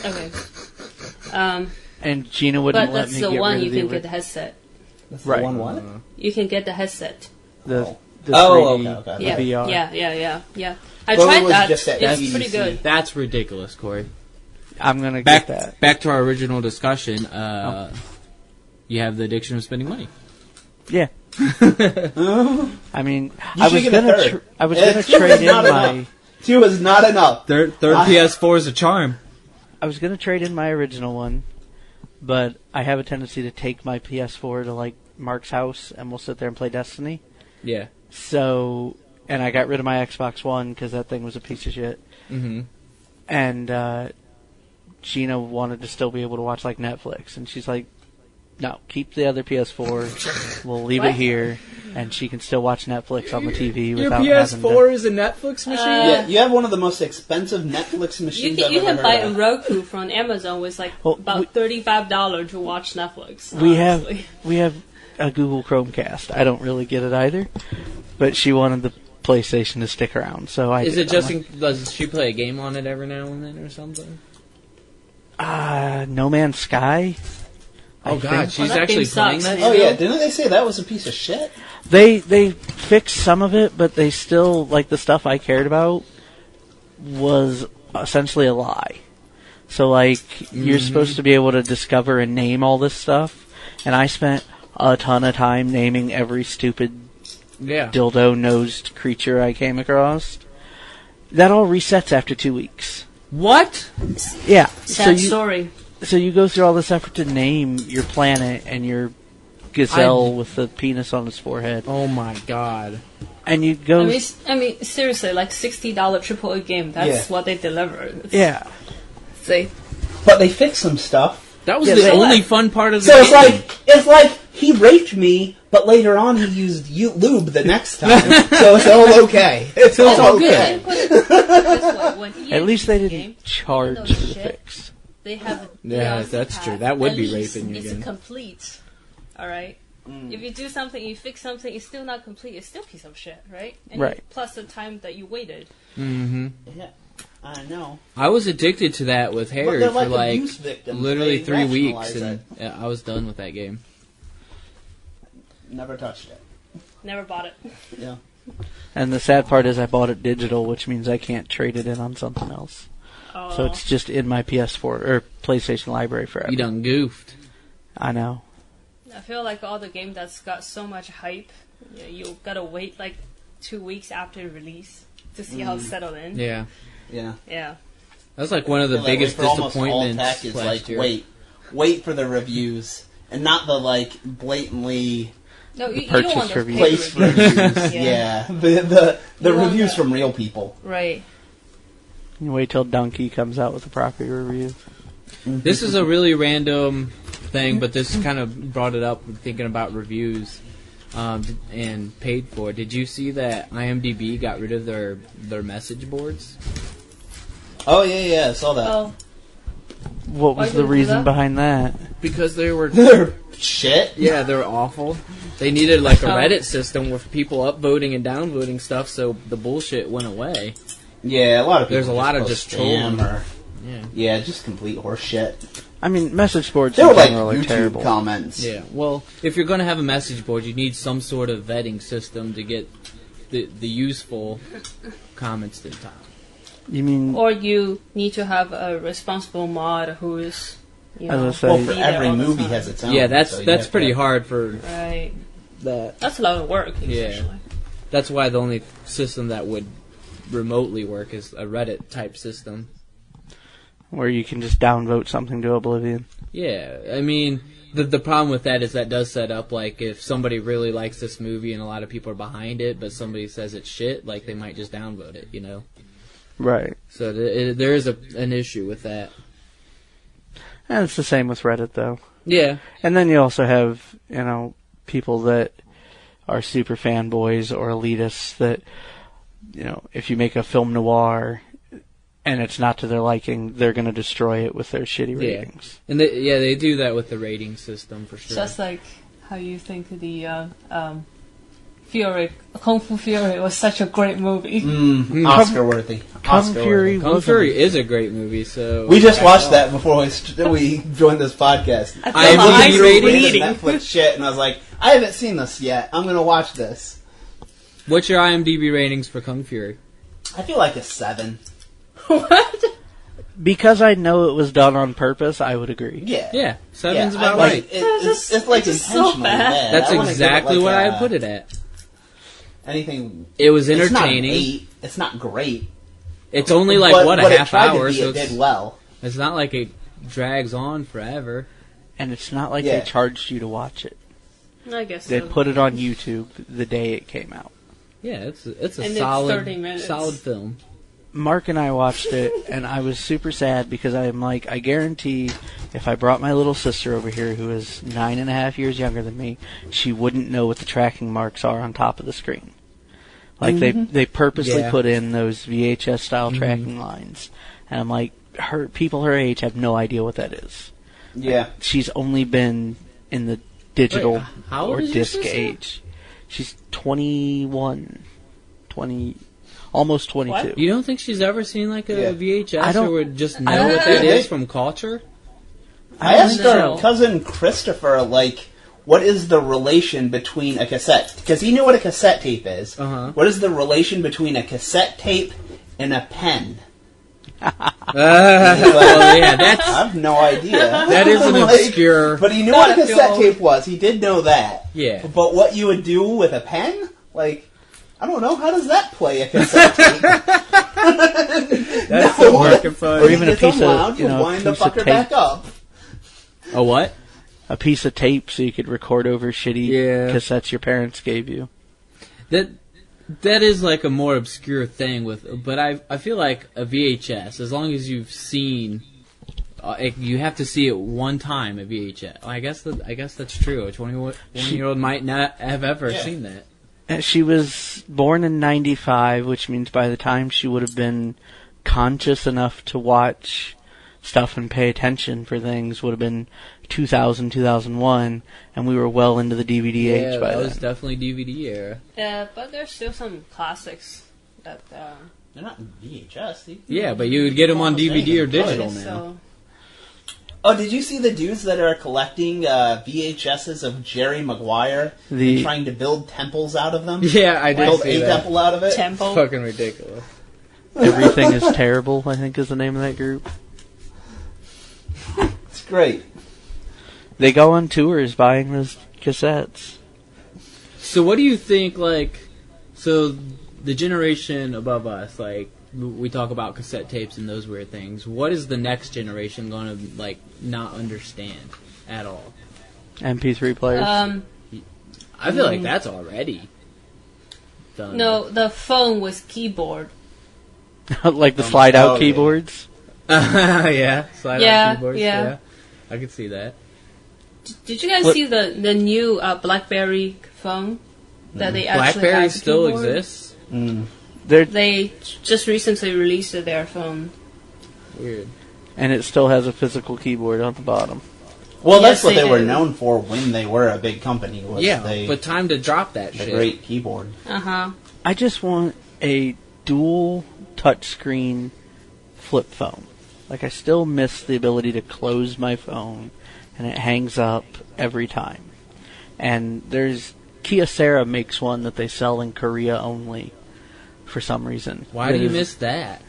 Speaker 6: Okay.
Speaker 4: And Gina wouldn't let me get rid of
Speaker 6: But that's the one you can get the headset.
Speaker 7: That's the one what?
Speaker 6: You can get the headset.
Speaker 4: The
Speaker 7: 3D,
Speaker 4: okay.
Speaker 6: Yeah.
Speaker 4: VR.
Speaker 6: Yeah. I tried that. It's pretty good.
Speaker 2: That's ridiculous, Corey.
Speaker 4: I'm gonna get that.
Speaker 2: Back to our original discussion. You have the addiction of spending money.
Speaker 4: Yeah. I mean,
Speaker 7: I was
Speaker 4: gonna trade in my
Speaker 7: 2 is not enough.
Speaker 2: Third PS4 is a charm.
Speaker 4: I was gonna trade in my original one, but I have a tendency to take my PS4 to, like, Mark's house, and we'll sit there and play Destiny.
Speaker 2: Yeah.
Speaker 4: So and I got rid of my Xbox One because that thing was a piece of shit.
Speaker 2: Mm-hmm.
Speaker 4: And Gina wanted to still be able to watch like Netflix, and she's like, "No, keep the other PS4. We'll leave it here, and she can still watch Netflix on the TV without
Speaker 2: Your
Speaker 4: having to."
Speaker 2: PS4 is a Netflix machine?
Speaker 7: Yeah, you have one of the most expensive Netflix machines
Speaker 6: You
Speaker 7: I've
Speaker 6: can
Speaker 7: ever
Speaker 6: buy
Speaker 7: heard
Speaker 6: a
Speaker 7: of.
Speaker 6: Roku from Amazon with like about $35 to watch Netflix.
Speaker 4: We
Speaker 6: honestly.
Speaker 4: have a Google Chromecast. I don't really get it either, but she wanted the PlayStation to stick around, so I.
Speaker 2: Is it just? Does she play a game on it every now and then or something?
Speaker 4: No Man's Sky?
Speaker 2: Oh god, she's actually playing that?
Speaker 7: Oh yeah, didn't they say that was a piece of shit?
Speaker 4: They fixed some of it, but they still, like, the stuff I cared about was essentially a lie. So, like, you're supposed to be able to discover and name all this stuff, and I spent a ton of time naming every stupid dildo-nosed creature I came across. That all resets after 2 weeks.
Speaker 2: What?
Speaker 4: Yeah.
Speaker 6: Sad story.
Speaker 4: So you go through all this effort to name your planet and your gazelle with the penis on his forehead.
Speaker 2: Oh my god.
Speaker 4: And you go...
Speaker 6: I mean, seriously, like $60 AAA game, that's what they deliver. See?
Speaker 7: But they fixed some stuff.
Speaker 2: That was the only fun part of the
Speaker 7: game.
Speaker 2: So
Speaker 7: it's like he raped me, but later on he used lube the next time. So it's all okay. It's all okay.
Speaker 4: At least they didn't charge for the fix.
Speaker 6: They have
Speaker 2: that's true. That would be raping you
Speaker 6: again.
Speaker 2: again.
Speaker 6: It's complete. Alright? If you do something, you fix something, it's still not complete. It's still a piece of shit, right? And
Speaker 4: right.
Speaker 6: Plus the time that you waited.
Speaker 2: Mm-hmm.
Speaker 7: Yeah, I know.
Speaker 2: I was addicted to that with Harry for like literally 3 weeks,
Speaker 7: it.
Speaker 2: and I was done with that game.
Speaker 7: Never touched it.
Speaker 6: Never bought it.
Speaker 7: Yeah.
Speaker 4: And the sad part is I bought it digital, which means I can't trade it in on something else.
Speaker 6: Oh.
Speaker 4: So it's just in my PS4 or PlayStation library forever.
Speaker 2: You done goofed.
Speaker 4: I know.
Speaker 6: I feel like all the game that's got so much hype, you gotta wait like 2 weeks after release to see how it's settled in.
Speaker 2: Yeah.
Speaker 7: Yeah.
Speaker 6: Yeah.
Speaker 2: That's like one of the biggest disappointments
Speaker 7: is
Speaker 2: last year.
Speaker 7: Wait for the reviews, and not the like blatantly.
Speaker 6: No, you
Speaker 4: purchase
Speaker 6: don't want those
Speaker 7: reviews.
Speaker 6: reviews.
Speaker 7: Yeah, the reviews from real people.
Speaker 6: Right.
Speaker 4: You wait till Donkey comes out with a proper review.
Speaker 2: This is a really random thing, but this kind of brought it up thinking about reviews and paid for. Did you see that IMDb got rid of their message boards?
Speaker 7: Oh yeah, I saw that.
Speaker 6: Oh.
Speaker 4: What was the reason behind that?
Speaker 2: Because they were
Speaker 7: shit.
Speaker 2: Yeah, they're awful. They needed like a Reddit system with people upvoting and downvoting stuff, so the bullshit went away.
Speaker 7: Yeah, a lot of people.
Speaker 2: There's a lot of just trolling.
Speaker 7: Yeah, just complete horse shit.
Speaker 4: I mean, message boards
Speaker 7: in
Speaker 4: general
Speaker 7: are
Speaker 4: YouTube
Speaker 7: terrible. Comments.
Speaker 2: Yeah, well, if you're going to have a message board, you need some sort of vetting system to get the useful comments to the top.
Speaker 4: You mean?
Speaker 6: Or you need to have a responsible mod who is,
Speaker 7: well, for every movie has its own.
Speaker 2: Yeah, that's pretty hard for
Speaker 6: right.
Speaker 2: That.
Speaker 6: That's a lot of work.
Speaker 2: Yeah, that's why the only system that would remotely work is a Reddit type system.
Speaker 4: Where you can just downvote something to oblivion.
Speaker 2: Yeah, I mean, the problem with that is that does set up, like, if somebody really likes this movie and a lot of people are behind it, but somebody says it's shit, like, they might just downvote it, you know?
Speaker 4: Right.
Speaker 2: So there is an issue with that.
Speaker 4: And it's the same with Reddit, though.
Speaker 2: Yeah.
Speaker 4: And then you also have, people that are super fanboys or elitists that, if you make a film noir and it's not to their liking, they're going to destroy it with their shitty ratings.
Speaker 2: And they do that with the rating system for sure.
Speaker 6: Just like how you think the Kung Fu Fury was such a great movie.
Speaker 7: Oscar worthy.
Speaker 2: Kung Fury is a great movie. So
Speaker 7: we just watched that before we joined this podcast.
Speaker 2: I was
Speaker 7: reading Netflix shit, and I was like, I haven't seen this yet. I'm going to watch this.
Speaker 2: What's your IMDb ratings for Kung Fury?
Speaker 7: I feel like a 7.
Speaker 6: What?
Speaker 4: Because I know it was done on purpose, I would agree.
Speaker 7: Yeah.
Speaker 2: 7's about right.
Speaker 7: It's like intentionally
Speaker 6: so bad.
Speaker 2: That's exactly what I put it at.
Speaker 7: Anything.
Speaker 2: It was entertaining.
Speaker 7: It's not 8. It's not great.
Speaker 2: It's only like a half hour, so
Speaker 7: it did well.
Speaker 2: It's not like it drags on forever,
Speaker 4: and it's not like they charged you to watch it.
Speaker 6: I guess
Speaker 4: they
Speaker 6: so.
Speaker 4: put it on YouTube the day it came out.
Speaker 2: Yeah, it's a
Speaker 6: And it's
Speaker 2: solid
Speaker 6: 30 minutes.
Speaker 2: solid film.
Speaker 4: Mark and I watched it, and I was super sad because I'm like, I guarantee if I brought my little sister over here, who is 9.5 years younger than me, she wouldn't know what the tracking marks are on top of the screen. Like, they purposely put in those VHS-style tracking lines. And I'm like, people her age have no idea what that is.
Speaker 7: Yeah.
Speaker 4: Like, she's only been in the digital
Speaker 2: how old
Speaker 4: or
Speaker 2: is your
Speaker 4: disc
Speaker 2: sister?
Speaker 4: age. She's 21, almost 22.
Speaker 6: What?
Speaker 2: You don't think she's ever seen like a
Speaker 7: Yeah.
Speaker 2: VHS
Speaker 4: I don't-
Speaker 2: or would just
Speaker 4: I
Speaker 2: know
Speaker 4: don't
Speaker 2: what that
Speaker 7: think-
Speaker 2: is from culture?
Speaker 7: I asked
Speaker 6: know.
Speaker 7: our cousin Christopher, like, what is the relation between a cassette? Because he knew what a cassette tape is.
Speaker 2: Uh-huh.
Speaker 7: What is the relation between a cassette tape and a pen?
Speaker 2: Well, yeah,
Speaker 7: I have no idea.
Speaker 2: that is an
Speaker 7: Like,
Speaker 2: obscure.
Speaker 7: But he knew what a cassette tape was. He did know that.
Speaker 2: Yeah.
Speaker 7: But what you would do with a pen? Like, I don't know. How does that play a cassette tape?
Speaker 2: That's
Speaker 7: No.
Speaker 2: so fucking funny.
Speaker 4: Or even a
Speaker 7: It's
Speaker 4: piece of,
Speaker 7: unwound,
Speaker 4: you know,
Speaker 7: wind the
Speaker 4: piece of
Speaker 7: fucker back
Speaker 4: tape.
Speaker 7: up.
Speaker 2: A what?
Speaker 4: A piece of tape so you could record over shitty
Speaker 2: Yeah.
Speaker 4: cassettes your parents gave you.
Speaker 2: That is like a more obscure thing but I feel like a VHS, as long as you've seen, you have to see it one time a VHS. I guess that's true. A 21-year-old might not have ever seen that.
Speaker 4: She was born in 95, which means by the time she would have been conscious enough to watch stuff and pay attention for things would have been 2000, 2001, and we were well into the DVD age by
Speaker 2: that
Speaker 4: then.
Speaker 2: was definitely DVD era.
Speaker 6: Yeah, but there's still some classics that.
Speaker 7: They're not in VHS.
Speaker 2: Yeah, but you would get them on DVD or digital now.
Speaker 6: So
Speaker 7: Oh, did you see the dudes that are collecting VHSs of Jerry Maguire and trying to build temples out of them?
Speaker 2: Yeah, I did
Speaker 7: Build
Speaker 2: see
Speaker 7: a
Speaker 2: that.
Speaker 7: temple out of it?
Speaker 6: temple.
Speaker 2: Fucking ridiculous.
Speaker 4: Everything is Terrible, I think is the name of that group.
Speaker 7: It's great.
Speaker 4: They go on tours buying those cassettes.
Speaker 2: So what do you think, so the generation above us, we talk about cassette tapes and those weird things. What is the next generation going to, not understand at all?
Speaker 4: MP3 players.
Speaker 2: I feel like that's already done.
Speaker 6: No, the phone with keyboard.
Speaker 4: Like the slide-out
Speaker 7: yeah.
Speaker 4: keyboards.
Speaker 2: Yeah, slide out keyboards.
Speaker 6: Yeah.
Speaker 2: Yeah, I could see that.
Speaker 6: Did you guys see the new BlackBerry phone that they actually
Speaker 2: BlackBerry
Speaker 6: have
Speaker 2: still
Speaker 6: keyboard?
Speaker 2: exists.
Speaker 6: They just recently released their phone.
Speaker 2: Weird.
Speaker 4: And it still has a physical keyboard on the bottom.
Speaker 7: Well, that's
Speaker 6: Yes,
Speaker 7: what
Speaker 6: they
Speaker 7: they were
Speaker 6: do.
Speaker 7: known for when they were a big company. Was
Speaker 2: But time to drop that
Speaker 7: the
Speaker 2: shit.
Speaker 7: great keyboard.
Speaker 4: I just want a dual touchscreen flip phone. I still miss the ability to close my phone and it hangs up every time. And Kyocera makes one that they sell in Korea only for some reason.
Speaker 2: Why do you miss that?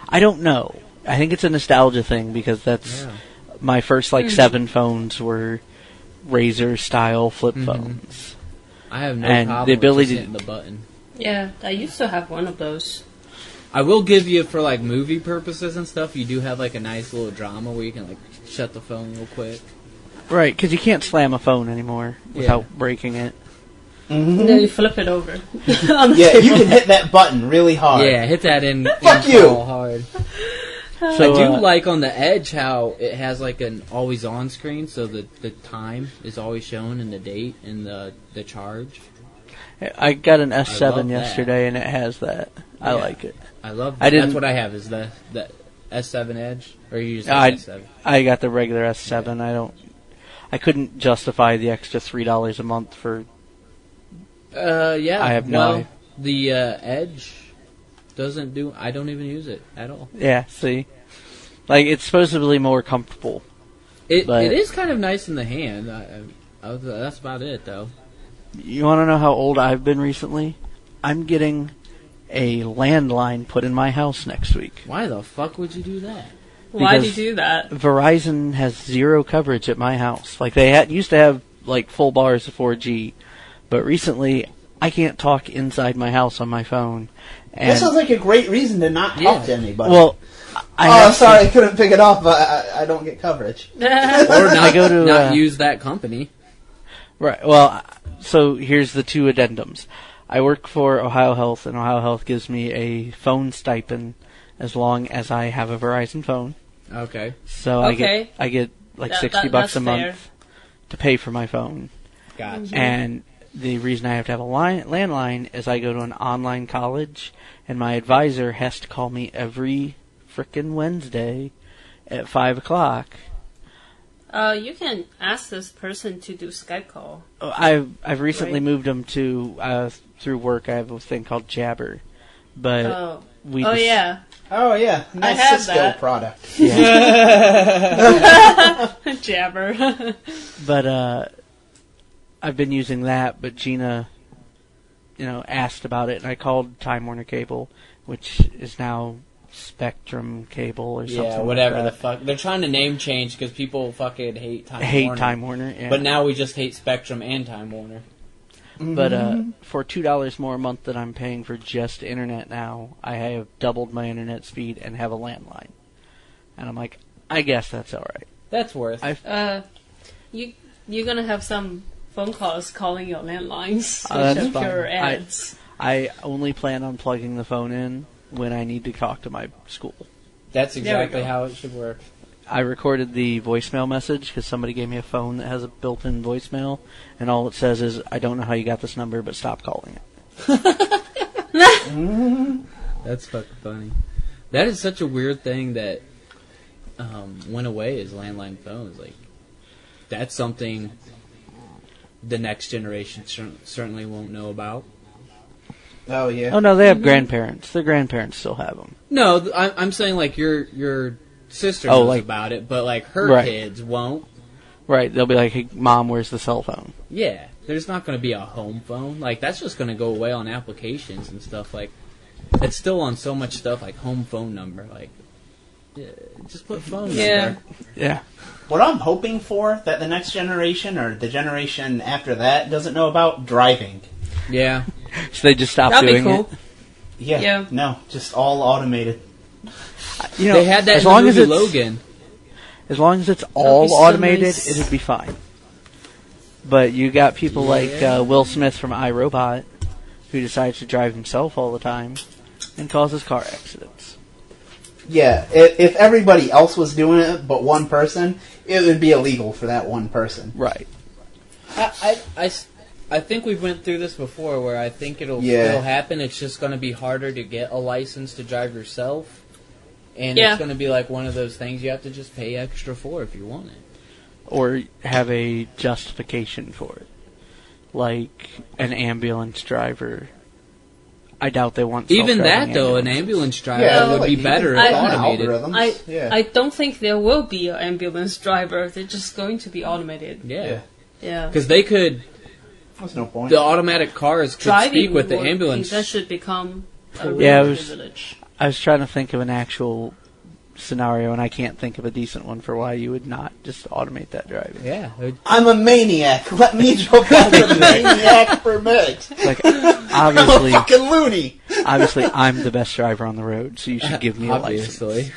Speaker 4: I don't know. I think it's a nostalgia thing because that's my first 7 phones were Razor style flip phones.
Speaker 2: I have no
Speaker 4: And
Speaker 2: problem
Speaker 4: the ability
Speaker 2: with just
Speaker 4: to-
Speaker 2: hitting the button.
Speaker 6: Yeah, I used to have one of those.
Speaker 2: I will give you, for movie purposes and stuff, you do have a nice little drama where you can shut the phone real quick.
Speaker 4: Right, because you can't slam a phone anymore without breaking it.
Speaker 6: And then you flip it over.
Speaker 7: Yeah, you can hit that button really hard.
Speaker 2: Yeah, hit that in
Speaker 7: Fuck you!
Speaker 2: all hard.
Speaker 4: So,
Speaker 2: I do like on the Edge how it has an always on screen, so the time is always shown and the date and the charge.
Speaker 4: I got an
Speaker 2: I love
Speaker 4: S7
Speaker 2: that.
Speaker 4: yesterday and it has that. I like it.
Speaker 2: I love
Speaker 4: I
Speaker 2: that.
Speaker 4: didn't-
Speaker 2: That's what I have is the S7 Edge, or you use the S7.
Speaker 4: I got the regular S7. I couldn't justify the extra $3 a month for.
Speaker 2: Yeah.
Speaker 4: I have no idea.
Speaker 2: The Edge doesn't do. I don't even use it at all.
Speaker 4: Yeah, see, it's supposedly more comfortable.
Speaker 2: It
Speaker 4: But-
Speaker 2: is kind of nice in the hand. That's about it, though.
Speaker 4: You want to know how old I've been recently? I'm getting a landline put in my house next week.
Speaker 2: Why the fuck would you do that?
Speaker 6: Why do you
Speaker 4: Because
Speaker 6: do that?
Speaker 4: Verizon has zero coverage at my house. They used to have full bars of 4G, but recently I can't talk inside my house on my phone. And
Speaker 7: That sounds like a great reason to not talk to anybody.
Speaker 4: Well, I
Speaker 7: couldn't pick it off, but I don't get coverage.
Speaker 2: Or not,
Speaker 4: I go to,
Speaker 2: not use that company.
Speaker 4: Right. Well, so here's the two addendums. I work for Ohio Health, and Ohio Health gives me a phone stipend as long as I have a Verizon phone.
Speaker 2: Okay.
Speaker 4: So I get like $60 a month to pay for my phone.
Speaker 2: Gotcha.
Speaker 4: And the reason I have to have a landline is I go to an online college, and my advisor has to call me every frickin' Wednesday at 5 o'clock.
Speaker 6: You can ask this person to do Skype call.
Speaker 4: I've recently moved them to through work. I have a thing called Jabber, but
Speaker 6: yeah.
Speaker 7: Oh yeah, nice
Speaker 6: have
Speaker 7: Cisco
Speaker 6: that.
Speaker 7: product.
Speaker 4: Yeah.
Speaker 6: Jabber.
Speaker 4: But I've been using that. But Gina, asked about it, and I called Time Warner Cable, which is now Spectrum Cable or something.
Speaker 2: Yeah, whatever
Speaker 4: like
Speaker 2: the fuck. They're trying to name change because people fucking hate Time Warner.
Speaker 4: Time Warner, yeah.
Speaker 2: But now we just hate Spectrum and Time Warner.
Speaker 4: But for $2 more a month that I'm paying for just internet now, I have doubled my internet speed and have a landline. And I'm like, I guess that's all right.
Speaker 2: That's worth it.
Speaker 6: You're gonna have some phone calls calling your landlines.
Speaker 4: That's
Speaker 6: which are
Speaker 4: fine.
Speaker 6: pure ads.
Speaker 4: I only plan on plugging the phone in when I need to talk to my school.
Speaker 2: That's exactly how it should work.
Speaker 4: I recorded the voicemail message because somebody gave me a phone that has a built-in voicemail, and all it says is, I don't know how you got this number, but stop calling it.
Speaker 2: That's fucking funny. That is such a weird thing that went away is landline phones. Like, that's something the next generation certainly won't know about.
Speaker 7: Oh yeah.
Speaker 4: Oh no, they have grandparents. Their grandparents still have them.
Speaker 2: No, I'm saying like your sister knows about it, but like her kids won't.
Speaker 4: Right, they'll be like, hey, Mom, where's the cell phone?
Speaker 2: Yeah, there's not going to be a home phone. Like, that's just going to go away on applications and stuff. Like, it's still on so much stuff, like home phone number. Like, just put phone number.
Speaker 4: Yeah.
Speaker 7: What I'm hoping for that the next generation or the generation after that doesn't know about driving.
Speaker 2: Yeah.
Speaker 4: So they just stop doing it.
Speaker 7: Yeah. No, just all automated.
Speaker 2: They had that
Speaker 4: as
Speaker 2: in
Speaker 4: long
Speaker 2: the
Speaker 4: as
Speaker 2: movie Logan.
Speaker 4: As long as it's all automated,
Speaker 6: nice.
Speaker 4: it'd be fine. But you got people like Will Smith from iRobot, who decides to drive himself all the time and causes car accidents.
Speaker 7: Yeah, if everybody else was doing it but one person, it would be illegal for that one person.
Speaker 4: Right.
Speaker 2: I think we've went through this before where I think it'll still happen. It's just going to be harder to get a license to drive yourself. And it's going to be like one of those things you have to just pay extra for if you want it.
Speaker 4: Or have a justification for it. Like an ambulance driver. I doubt they want
Speaker 2: even that,
Speaker 4: self-driving
Speaker 2: though, an ambulance driver would be better if automated.
Speaker 6: I don't think there will be an ambulance driver. They're just going to be automated.
Speaker 2: Yeah.
Speaker 6: Yeah.
Speaker 2: Because they could...
Speaker 7: There's no point.
Speaker 2: The automatic cars could speak with the ambulance.
Speaker 6: That should become a privilege.
Speaker 4: I was trying to think of an actual scenario, and I can't think of a decent one for why you would not just automate that driving.
Speaker 2: Yeah.
Speaker 7: I'm a maniac. Let me jump on the maniac permit.
Speaker 4: Like, obviously,
Speaker 7: I'm a fucking loony.
Speaker 4: Obviously, I'm the best driver on the road, so you should give me a license.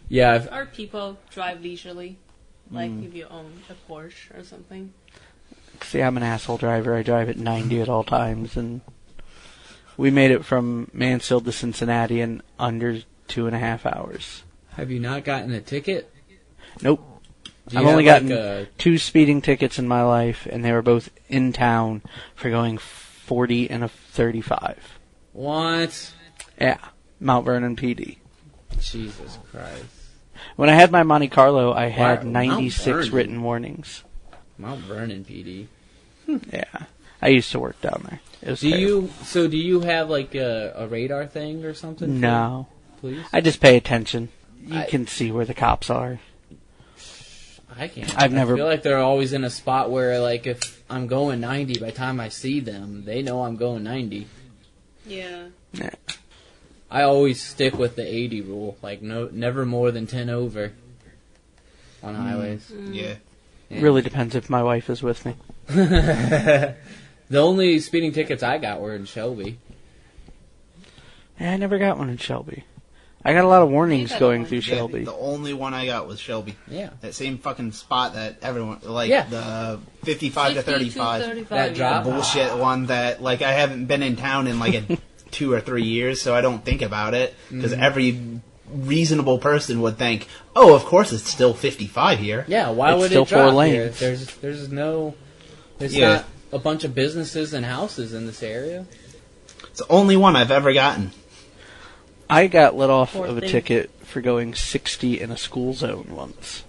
Speaker 2: Yeah.
Speaker 6: Or people drive leisurely, like if you own a Porsche or something.
Speaker 4: See, I'm an asshole driver. I drive at 90 at all times, and we made it from Mansfield to Cincinnati in under 2.5 hours.
Speaker 2: Have you not gotten a ticket?
Speaker 4: Nope. I've only gotten 2 speeding tickets in my life, and they were both in town for going 40 and a 35.
Speaker 2: What?
Speaker 4: Yeah. Mount Vernon PD.
Speaker 2: Jesus Christ.
Speaker 4: When I had my Monte Carlo, I had 96 written warnings.
Speaker 2: Mount Vernon PD.
Speaker 4: Yeah. I used to work down there. It was
Speaker 2: do you have like a radar thing or something?
Speaker 4: No.
Speaker 2: Please?
Speaker 4: I just pay attention. You can see where the cops are.
Speaker 2: I can't.
Speaker 4: I feel
Speaker 2: like they're always in a spot where, like, if I'm going 90, by the time I see them, they know I'm going 90.
Speaker 6: Yeah.
Speaker 2: I always stick with the 80 rule. Like, never more than 10 over on highways.
Speaker 7: Yeah.
Speaker 4: Really depends if my wife is with me.
Speaker 2: The only speeding tickets I got were in Shelby.
Speaker 4: Yeah, I never got one in Shelby. I got a lot of warnings
Speaker 6: You've had
Speaker 4: going
Speaker 6: one.
Speaker 4: through Shelby.
Speaker 7: The only one I got was Shelby.
Speaker 2: Yeah.
Speaker 7: That same fucking spot that everyone, like,
Speaker 2: Yeah.
Speaker 7: the 55 to 35.
Speaker 2: That drop.
Speaker 7: Bullshit one that, like, I haven't been in town in, like, 2 or 3 years, so I don't think about it. Because every reasonable person would think, oh, of course it's still 55 here.
Speaker 2: Yeah, why
Speaker 4: It's
Speaker 2: would
Speaker 4: still
Speaker 2: it drop
Speaker 4: 4
Speaker 2: here?
Speaker 4: lanes.
Speaker 2: There's
Speaker 7: Yeah.
Speaker 2: not a bunch of businesses and houses in this area.
Speaker 7: It's the only one I've ever gotten.
Speaker 4: I got let off
Speaker 6: Poor
Speaker 4: of a
Speaker 6: thing.
Speaker 4: ticket for going 60 in a school zone once.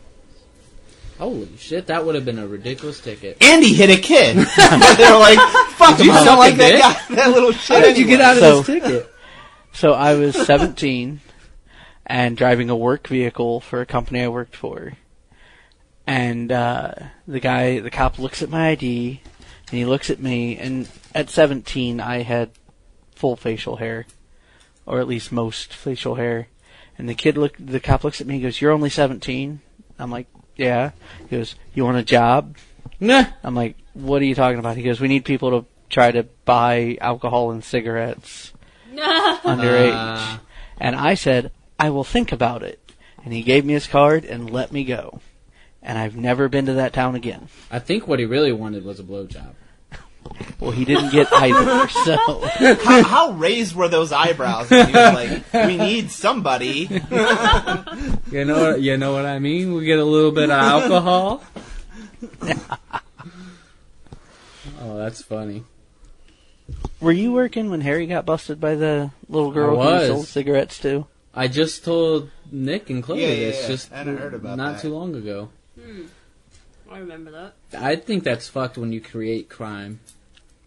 Speaker 2: Holy shit, that would have been a ridiculous ticket.
Speaker 7: Andy hit a kid. They were like, fuck him, I
Speaker 2: suck
Speaker 7: don't like
Speaker 2: a
Speaker 7: that
Speaker 2: dick?
Speaker 7: guy, that little shit.
Speaker 2: How did you get out of
Speaker 4: So-
Speaker 2: this ticket?
Speaker 4: So I was 17 and driving a work vehicle for a company I worked for. And the cop looks at my ID, and he looks at me, and at 17 I had full facial hair, or at least most facial hair. And the cop looks at me and goes, "You're only 17?" I'm like, "Yeah." He goes, "You want a job?"
Speaker 2: Nah.
Speaker 4: I'm like, "What are you talking about?" He goes, "We need people to try to buy alcohol and cigarettes underage." And I said, "I will think about it." And he gave me his card and let me go. And I've never been to that town again.
Speaker 2: I think what he really wanted was a blowjob.
Speaker 4: Well, he didn't get either, so...
Speaker 7: How raised were those eyebrows? He was like, we need somebody.
Speaker 2: You know what I mean? We get a little bit of alcohol. Oh, that's funny.
Speaker 4: Were you working when Harry got busted by the little girl
Speaker 2: I was.
Speaker 4: who sold cigarettes too?
Speaker 2: I just told Nick and Chloe this just
Speaker 7: I hadn't heard about
Speaker 2: not
Speaker 7: that.
Speaker 2: too long ago.
Speaker 6: I remember that.
Speaker 2: I think that's fucked when you create crime.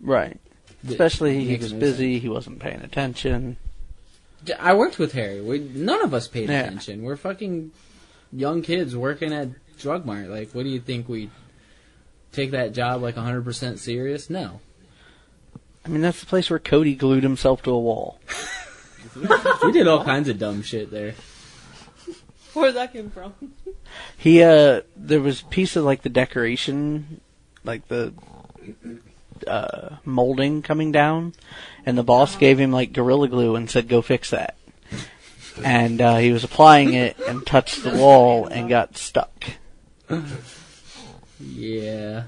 Speaker 4: Right. Especially he
Speaker 2: Makes
Speaker 4: was
Speaker 2: no
Speaker 4: busy, he wasn't paying attention.
Speaker 2: I worked with Harry. None of us paid
Speaker 4: Yeah.
Speaker 2: attention. We're fucking young kids working at Drug Mart. Like, what do you think we take that job like 100% serious? No.
Speaker 4: I mean, that's the place where Cody glued himself to a wall.
Speaker 2: We did all kinds of dumb shit there.
Speaker 6: Where that came from?
Speaker 4: He, there was a piece of, like, the decoration, like the, molding coming down, and the boss gave him, like, Gorilla Glue and said, go fix that. And, he was applying it and touched the wall and got stuck.
Speaker 2: Yeah.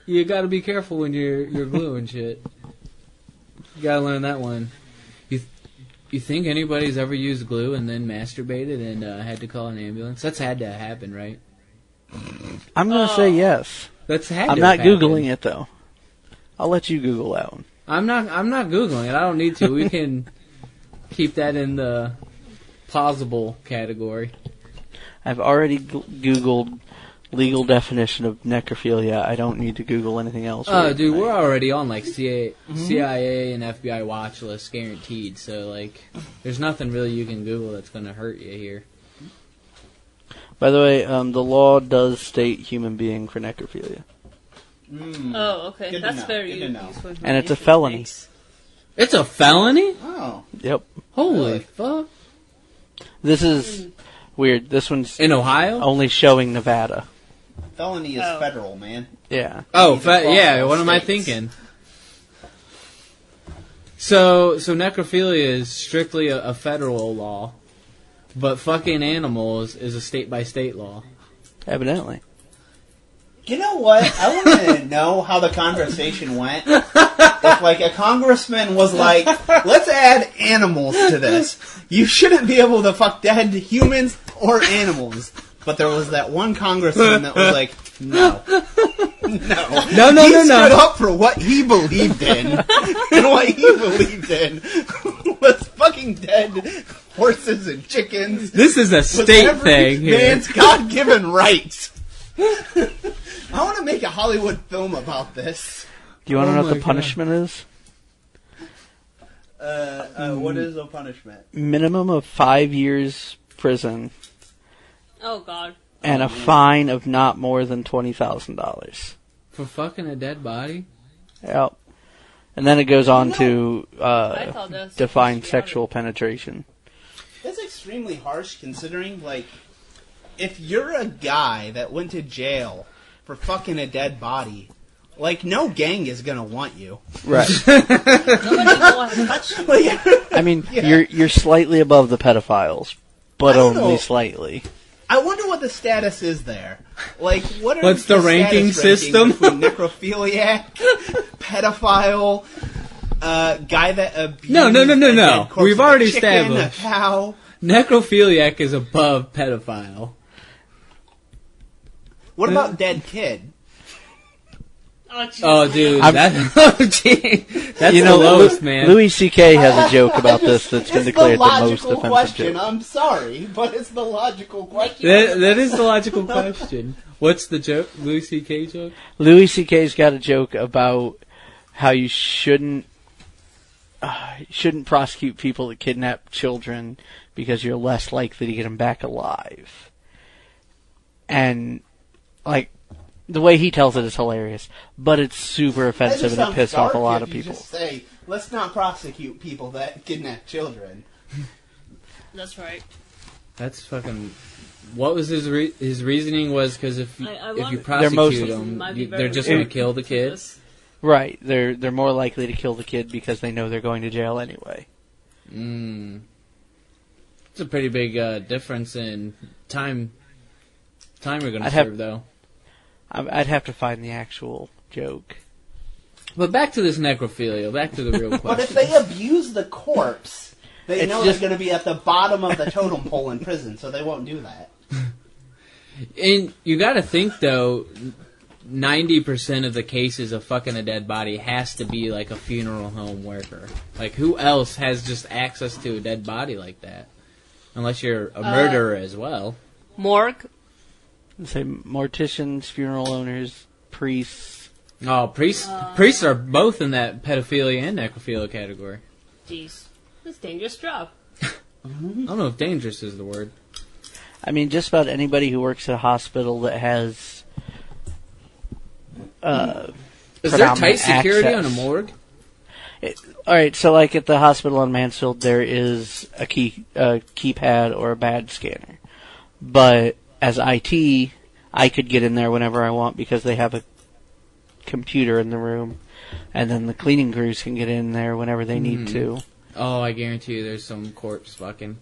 Speaker 2: You gotta be careful when you're gluing shit. You gotta learn that one. You think anybody's ever used glue and then masturbated and had to call an ambulance? That's had to happen, right?
Speaker 4: I'm gonna say yes.
Speaker 2: That's had
Speaker 4: I'm
Speaker 2: to
Speaker 4: not
Speaker 2: happen.
Speaker 4: Googling it, though. I'll let you Google that one.
Speaker 2: I'm not Googling it. I don't need to. We can keep that in the plausible category.
Speaker 4: I've already Googled legal definition of necrophilia. I don't need to Google anything else.
Speaker 2: Oh,
Speaker 4: right
Speaker 2: dude,
Speaker 4: tonight.
Speaker 2: we're already on like CIA and FBI watch lists, guaranteed. So like, there's nothing really you can Google that's gonna hurt you here.
Speaker 4: By the way, the law does state human being for necrophilia.
Speaker 6: Oh, okay.
Speaker 7: Good to
Speaker 6: That's
Speaker 7: know.
Speaker 6: very
Speaker 7: Good to know.
Speaker 6: useful.
Speaker 4: And it's a felony.
Speaker 6: Thanks.
Speaker 2: It's a felony?
Speaker 7: Oh.
Speaker 4: Yep.
Speaker 2: Holy
Speaker 7: Really?
Speaker 2: fuck!
Speaker 4: This is weird. This one's
Speaker 2: In Ohio?
Speaker 4: only showing Nevada.
Speaker 7: Felony is
Speaker 6: Oh.
Speaker 7: federal, man.
Speaker 4: Yeah.
Speaker 2: Oh,
Speaker 7: These are
Speaker 2: yeah.
Speaker 7: all
Speaker 2: What am I
Speaker 7: states.
Speaker 2: thinking? So necrophilia is strictly a federal law, but fucking animals is a state by state law.
Speaker 4: Evidently.
Speaker 7: You know what? I want to know how the conversation went. If, like, a congressman was like, let's add animals to this. You shouldn't be able to fuck dead humans or animals. But there was that one congressman that was like, no. No. He stood up for what he believed in. And what he believed in was fucking dead horses and chickens.
Speaker 2: This is a
Speaker 7: with
Speaker 2: state
Speaker 7: every
Speaker 2: thing here.
Speaker 7: man's God-given rights. I want to make a Hollywood film about this.
Speaker 4: Do you want to
Speaker 2: Oh
Speaker 4: know what
Speaker 2: my
Speaker 4: the
Speaker 2: God.
Speaker 4: punishment is?
Speaker 7: What is the punishment?
Speaker 4: Minimum of 5 years prison
Speaker 6: Oh, God.
Speaker 4: and a fine of not more than $20,000.
Speaker 2: For fucking a dead body?
Speaker 4: Yep. And then it goes on to
Speaker 6: I thought that's
Speaker 4: define
Speaker 6: supposed to be
Speaker 4: sexual penetration.
Speaker 7: That's extremely harsh considering, like, if you're a guy that went to jail for fucking a dead body, Like, no gang is gonna want you.
Speaker 4: Right.
Speaker 6: Nobody wants to touch you.
Speaker 4: I mean, you're slightly above the pedophiles, but only
Speaker 7: know.
Speaker 4: slightly.
Speaker 7: I wonder what the status is there. Like,
Speaker 2: what's the ranking system?
Speaker 7: Between necrophiliac, pedophile, guy that abused
Speaker 2: No.
Speaker 7: a dead corpse
Speaker 2: We've
Speaker 7: of a
Speaker 2: already
Speaker 7: chicken,
Speaker 2: established.
Speaker 7: a cow.
Speaker 2: Necrophiliac is above pedophile.
Speaker 7: What about dead kid?
Speaker 6: Oh,
Speaker 2: dude, that's
Speaker 4: You know,
Speaker 2: the lowest, man.
Speaker 4: Louis C.K. has a joke about this that's been declared the most
Speaker 7: logical
Speaker 4: offensive
Speaker 7: question.
Speaker 4: joke.
Speaker 7: I'm sorry, but it's the logical question.
Speaker 2: That is the logical question. What's the joke? Louis C.K. joke?
Speaker 4: Louis C.K.'s got a joke about how you shouldn't prosecute people that kidnap children because you're less likely to get them back alive. And, like, the way he tells it is hilarious, but it's super offensive and it pissed off a lot of people.
Speaker 7: Just say, let's not prosecute people that kidnap children.
Speaker 6: That's right.
Speaker 2: That's fucking... What was his reasoning was because if you prosecute them, they're just going to kill the kid?
Speaker 4: Right. They're more likely to kill the kid because they know they're going to jail anyway.
Speaker 2: It's a pretty big difference in time we're going to serve, though.
Speaker 4: I'd have to find the actual joke.
Speaker 2: But back to this necrophilia, back to the real question.
Speaker 7: But if they abuse the corpse, they know they're going to be at the bottom of the totem pole in prison, so they won't do that.
Speaker 2: And you got to think, though, 90% of the cases of fucking a dead body has to be like a funeral home worker. Like, who else has just access to a dead body like that? Unless you're a murderer as well.
Speaker 6: Morgue?
Speaker 4: Say morticians, funeral owners, priests.
Speaker 2: Oh, priests are both in that pedophilia and necrophilia category.
Speaker 6: Jeez. That's a dangerous job.
Speaker 2: I don't know if dangerous is the word.
Speaker 4: I mean, just about anybody who works at a hospital that has
Speaker 2: is there tight security on a morgue?
Speaker 4: Alright, so like at the hospital on Mansfield, there is a keypad or a badge scanner. But as IT, I could get in there whenever I want because they have a computer in the room. And then the cleaning crews can get in there whenever they need to.
Speaker 2: Oh, I guarantee you there's some corpse fucking.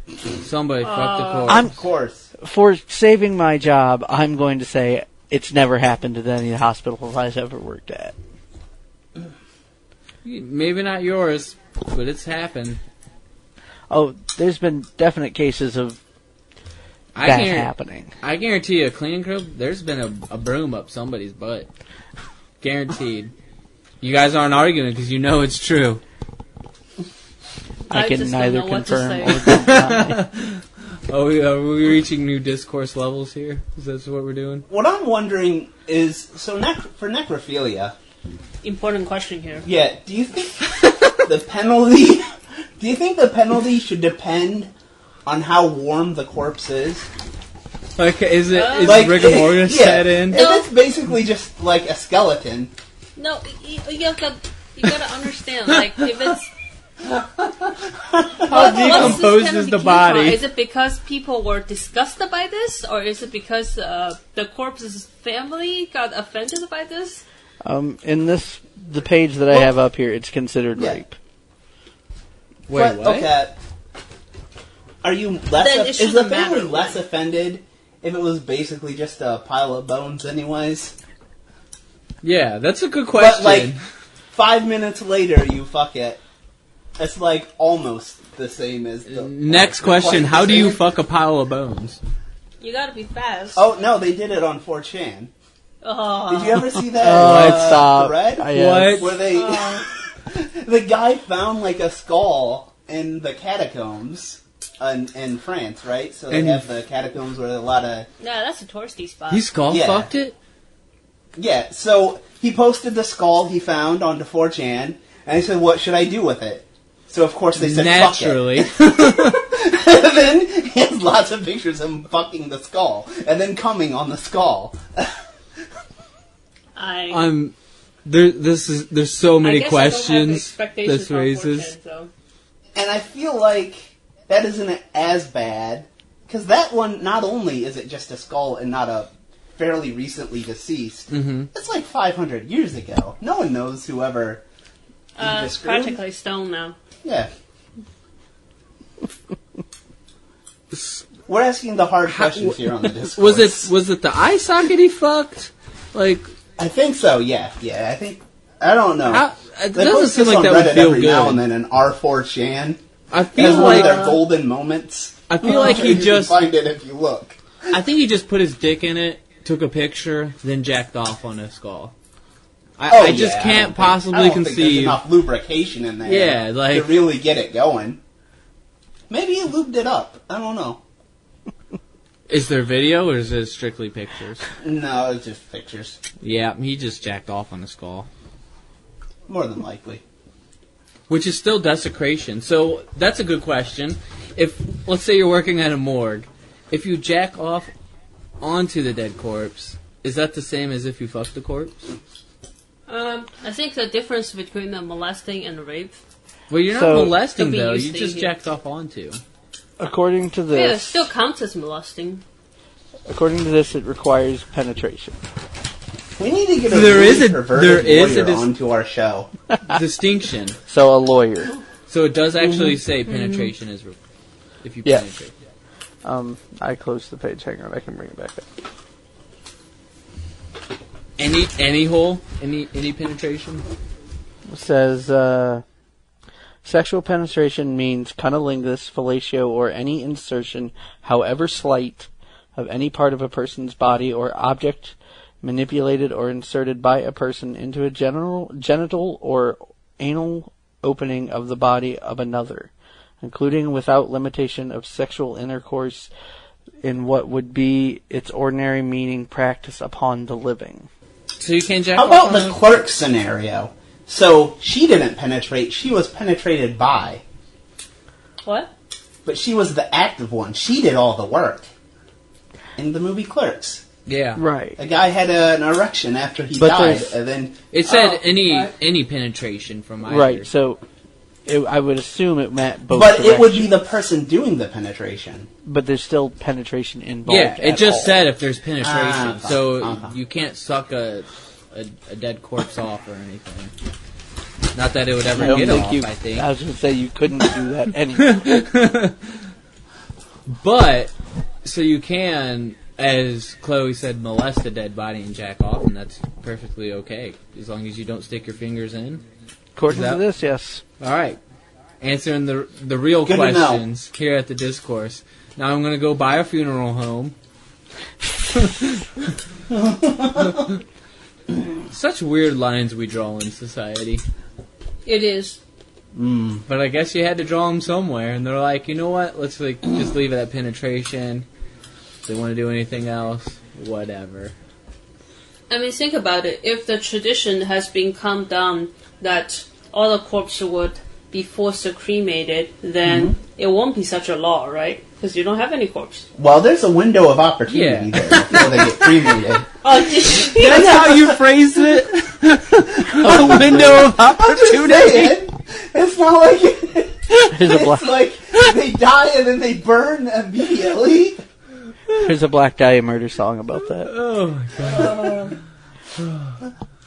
Speaker 2: Somebody fucked the corpse.
Speaker 7: Of course.
Speaker 4: For saving my job, I'm going to say it's never happened at any hospitals I've ever worked at.
Speaker 2: Maybe not yours, but it's happened.
Speaker 4: Oh, there's been definite cases of that happening.
Speaker 2: I guarantee you, a cleaning crew, there's been a broom up somebody's butt. Guaranteed. You guys aren't arguing because you know it's true.
Speaker 4: I can
Speaker 6: just
Speaker 4: neither
Speaker 6: don't know what to
Speaker 4: confirm
Speaker 6: say.
Speaker 4: or deny.
Speaker 2: Are we reaching new discourse levels here? Is that what we're doing?
Speaker 7: What I'm wondering is, so for necrophilia...
Speaker 6: Important question here.
Speaker 7: Yeah, do you think the penalty... Do you think the penalty should depend on how warm the corpse is?
Speaker 2: Like, is
Speaker 7: like,
Speaker 2: rigor mortis set in?
Speaker 7: If it's basically just like a skeleton...
Speaker 6: No, you gotta understand, like, if it's...
Speaker 2: How decomposed is the body?
Speaker 6: Is it because people were disgusted by this, or is it because the corpse's family got offended by this?
Speaker 4: In the page that I have up here, it's considered rape.
Speaker 2: Wait, what?
Speaker 7: Okay. Are you less? Is the family less offended if it was basically just a pile of bones, anyways?
Speaker 2: Yeah, that's a good question.
Speaker 7: But like 5 minutes later, you fuck it. It's like almost the same as the...
Speaker 2: Next question, how do you fuck a pile of bones?
Speaker 6: You gotta be fast.
Speaker 7: Oh, no, they did it on 4chan.
Speaker 6: Oh.
Speaker 7: Did you ever see that thread?
Speaker 2: What?
Speaker 7: Where they... the guy found like a skull in the catacombs in France, right? So they have the catacombs where a lot of...
Speaker 6: Yeah, that's a touristy spot.
Speaker 2: He skull fucked it?
Speaker 7: Yeah, so he posted the skull he found onto 4chan, and he said, what should I do with it? So, of course, they said,
Speaker 2: naturally.
Speaker 7: fuck it. And then he has lots of pictures of him fucking the skull, and then coming on the skull.
Speaker 2: There's so many questions this raises.
Speaker 6: 4chan, so.
Speaker 7: And I feel like that isn't as bad, because that one, not only is it just a skull and not a fairly recently deceased,
Speaker 2: Mm-hmm.
Speaker 7: it's like 500 years ago. No one knows whoever.
Speaker 6: It's practically stone now.
Speaker 7: Yeah. We're asking the hard questions here on the Discourse.
Speaker 2: Was it the eye socket he fucked? Like,
Speaker 7: I think so. Yeah. I think. I don't know.
Speaker 2: It
Speaker 7: They
Speaker 2: doesn't
Speaker 7: post
Speaker 2: seem
Speaker 7: this
Speaker 2: like
Speaker 7: on
Speaker 2: that
Speaker 7: Reddit
Speaker 2: would feel
Speaker 7: every
Speaker 2: good.
Speaker 7: now and then in R4chan.
Speaker 2: I
Speaker 7: As
Speaker 2: feel
Speaker 7: one
Speaker 2: like
Speaker 7: of their golden moments.
Speaker 2: I feel like he
Speaker 7: You can
Speaker 2: just.
Speaker 7: find it if you look.
Speaker 2: I think he just put his dick in it, took a picture, then jacked off on his skull. I just can't possibly
Speaker 7: I don't think there's
Speaker 2: conceive.
Speaker 7: enough lubrication in there.
Speaker 2: Yeah, like-
Speaker 7: to really get it going. Maybe he lubed it up. I don't know.
Speaker 2: Is there video or is it strictly pictures?
Speaker 7: No, it's just pictures.
Speaker 2: Yeah, he just jacked off on the skull.
Speaker 7: More than likely.
Speaker 2: Which is still desecration. So that's a good question. If, let's say you're working at a morgue, if you jack off onto the dead corpse, is that the same as if you fucked the corpse?
Speaker 6: I think the difference between the molesting and rape.
Speaker 2: Well, you're not
Speaker 4: So-
Speaker 2: molesting
Speaker 6: Still
Speaker 2: though.
Speaker 6: being
Speaker 2: You just
Speaker 6: used
Speaker 2: jacked off onto.
Speaker 4: According to
Speaker 6: Yeah, it
Speaker 4: this,
Speaker 6: still counts as molesting.
Speaker 4: it requires penetration.
Speaker 7: We need to get a
Speaker 2: There
Speaker 7: really
Speaker 2: is a-
Speaker 7: perverted
Speaker 2: there is a
Speaker 7: lawyer onto our show.
Speaker 2: Distinction.
Speaker 4: So a lawyer.
Speaker 2: So it does actually say penetration is if you
Speaker 4: Yes.
Speaker 2: penetrate.
Speaker 4: I closed the page. Hang on, I can bring it back up.
Speaker 2: Any hole? Any penetration?
Speaker 4: It says, sexual penetration means cunnilingus, fellatio, or any insertion, however slight, of any part of a person's body or object manipulated or inserted by a person into a genital or anal opening of the body of another, including without limitation of sexual intercourse in what would be its ordinary meaning practice upon the living.
Speaker 2: So you can't jack
Speaker 7: How
Speaker 2: off
Speaker 7: about
Speaker 2: on
Speaker 7: the
Speaker 2: a-
Speaker 7: clerk scenario? So she didn't penetrate, she was penetrated by.
Speaker 6: What?
Speaker 7: But she was the active one. She did all the work. In the movie Clerks.
Speaker 2: Yeah.
Speaker 4: Right.
Speaker 7: A guy had an erection after he
Speaker 4: But
Speaker 7: died,
Speaker 4: there's-
Speaker 7: and then...
Speaker 2: It said
Speaker 6: Oh,
Speaker 2: any penetration from either.
Speaker 4: Right, so I would assume it meant both
Speaker 7: But it would
Speaker 4: directions.
Speaker 7: be the person doing the penetration.
Speaker 4: But there's still penetration involved.
Speaker 2: Yeah, it
Speaker 4: at
Speaker 2: just
Speaker 4: all.
Speaker 2: said if there's penetration,
Speaker 7: Ah,
Speaker 2: so
Speaker 7: okay.
Speaker 2: you can't suck a dead corpse off or anything. Not that it would ever
Speaker 4: I don't
Speaker 2: get
Speaker 4: think
Speaker 2: off,
Speaker 4: you.
Speaker 2: I think.
Speaker 4: I was going to say you couldn't do that anyway.
Speaker 2: But, so you can, as Chloe said, molest a dead body and jack off, and that's perfectly okay, as long as you don't stick your fingers in.
Speaker 4: According
Speaker 2: That-
Speaker 4: to this, yes.
Speaker 2: Alright. Answering the real
Speaker 7: Good to know.
Speaker 2: questions here at the Discourse. Now I'm going to go buy a funeral home. Such weird lines we draw in society.
Speaker 6: It is.
Speaker 2: But I guess you had to draw them somewhere, and they're like, you know what? Let's just leave it at penetration. If they want to do anything else, whatever.
Speaker 6: I mean, think about it. If the tradition has been calmed down that all the corpses would be forced to cremated, then it won't be such a law, right? Because you don't have any corpse.
Speaker 7: Well, there's a window of opportunity there before they get cremated.
Speaker 6: Oh, did you?
Speaker 2: That's how you phrased it? A window of opportunity?
Speaker 7: It's not like
Speaker 4: Here's a black.
Speaker 7: it's like they die and then they burn immediately.
Speaker 4: Here's a Black Dahlia murder song about that.
Speaker 2: Oh, my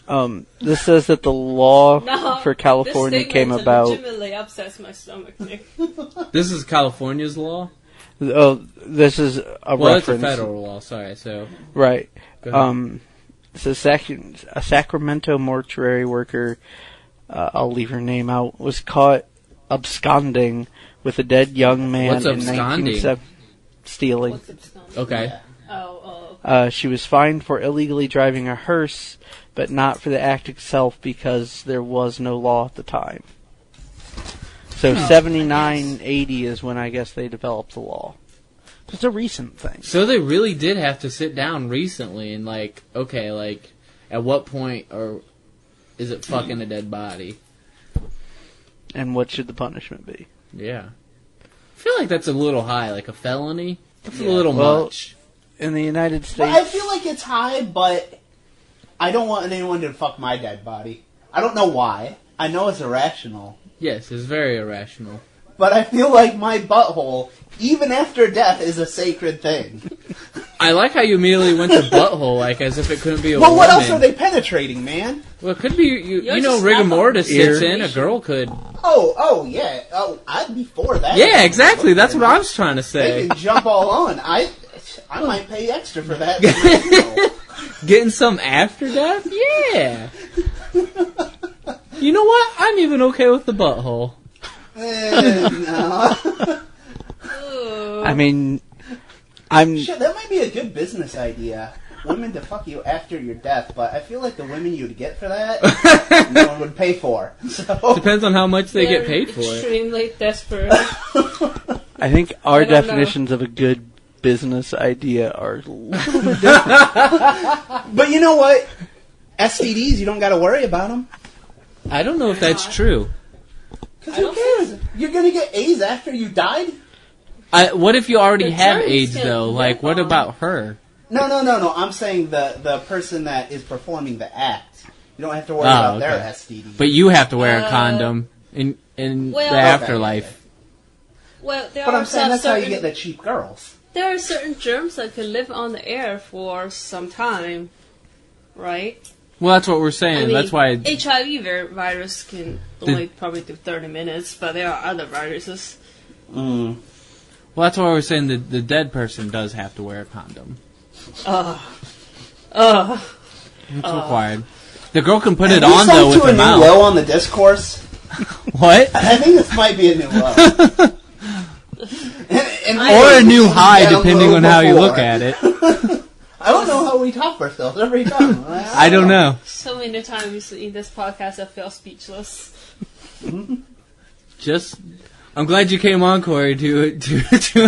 Speaker 2: God.
Speaker 4: This says that the law
Speaker 6: No,
Speaker 4: for California
Speaker 6: this
Speaker 4: came
Speaker 6: statement
Speaker 4: about.
Speaker 6: legitimately upsets my stomach, Nick.
Speaker 2: This is California's law?
Speaker 4: Oh, this is a
Speaker 2: Well, it's a
Speaker 4: reference.
Speaker 2: federal law, sorry, so...
Speaker 4: Right.
Speaker 2: Go ahead.
Speaker 4: It's a Sacramento mortuary worker, I'll leave her name out, was caught absconding with a dead young man
Speaker 2: What's
Speaker 4: in
Speaker 2: absconding?
Speaker 4: 1970. Stealing.
Speaker 6: What's absconding?
Speaker 2: Okay.
Speaker 4: She was fined for illegally driving a hearse, but not for the act itself because there was no law at the time. So 79, 80 is when I guess they developed the law. It's a recent thing.
Speaker 2: So they really did have to sit down recently and, like, okay, like, at what point is it fucking a dead body?
Speaker 4: And what should the punishment be?
Speaker 2: Yeah. I feel like that's a little high, like a felony. That's a
Speaker 7: Yeah.
Speaker 2: little
Speaker 4: Well,
Speaker 2: much.
Speaker 4: In the United States...
Speaker 7: Well, I feel like it's high, but I don't want anyone to fuck my dead body. I don't know why. I know it's irrational.
Speaker 2: Yes, it's very irrational.
Speaker 7: but I feel like my butthole, even after death, is a sacred thing.
Speaker 2: I like how you immediately went to butthole, like as if it couldn't be a
Speaker 7: well,
Speaker 2: woman.
Speaker 7: what else are they penetrating, man?
Speaker 2: Well, it could be, you know, rigor mortis sits in, a girl could.
Speaker 7: Oh, yeah. Oh, I'd be for that.
Speaker 2: Yeah, exactly, that's what I was trying to say.
Speaker 7: They can jump all on. I might pay extra for that.
Speaker 2: Getting some after death? Yeah. You know what? I'm even okay with the butthole.
Speaker 7: No.
Speaker 4: I mean,
Speaker 7: Shit, that might be a good business idea. Women to fuck you after your death, but I feel like the women you'd get for that, no one would pay for. So.
Speaker 2: Depends on how much they get paid for it.
Speaker 6: Extremely desperate.
Speaker 4: I think our definitions of a good business idea are a little bit different.
Speaker 7: But you know what? STDs, you don't got to worry about them.
Speaker 2: I don't know if that's true.
Speaker 7: Because who cares? You're going to get AIDS after you died?
Speaker 2: What if you already
Speaker 6: The
Speaker 2: have
Speaker 6: germs
Speaker 2: AIDS,
Speaker 6: can
Speaker 2: though? Like, what about her?
Speaker 7: No. I'm saying the person that is performing the act. You don't have to worry about their STD.
Speaker 2: But you have to wear a condom in the afterlife.
Speaker 6: Well,
Speaker 7: But I'm saying that's how you get the cheap girls.
Speaker 6: There are certain germs that can live on the air for some time, right?
Speaker 2: Well, that's what we're saying.
Speaker 6: I mean,
Speaker 2: that's why
Speaker 6: HIV virus can only probably do 30 minutes, but there are other viruses.
Speaker 2: Well, that's why we're saying that the dead person does have to wear a condom. It's required. The girl can put it on, though, with her mouth.
Speaker 7: a new low on the discourse.
Speaker 2: What?
Speaker 7: I think this might be a new low.
Speaker 2: Or a new high, depending on how you look at it.
Speaker 7: I don't know how we top ourselves every time.
Speaker 2: I don't know.
Speaker 6: So many times in this podcast I feel speechless.
Speaker 2: I'm glad you came on, Cory, to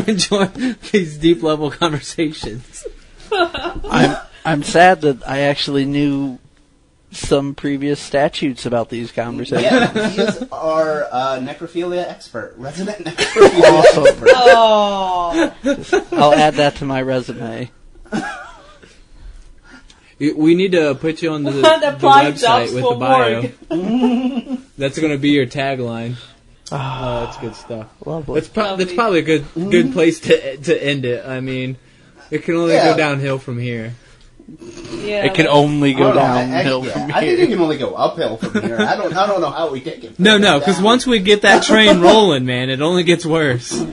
Speaker 2: enjoy these deep level conversations.
Speaker 4: I'm sad that I actually knew some previous statutes about these conversations.
Speaker 7: Yeah, he is our necrophilia expert, resident necrophilia expert.
Speaker 6: Oh,
Speaker 4: I'll add that to my resume.
Speaker 2: We need to put you on the website with the bio. That's going to be your tagline. Oh, that's good stuff.
Speaker 4: Lovely.
Speaker 2: That's probably a good place to end it. I mean, it can only go downhill from here.
Speaker 6: yeah.
Speaker 4: It can only go downhill from
Speaker 7: I think
Speaker 4: here.
Speaker 7: it can only go uphill from here. I don't know how we take it.
Speaker 2: No, because once we get that train rolling, man, it only gets worse.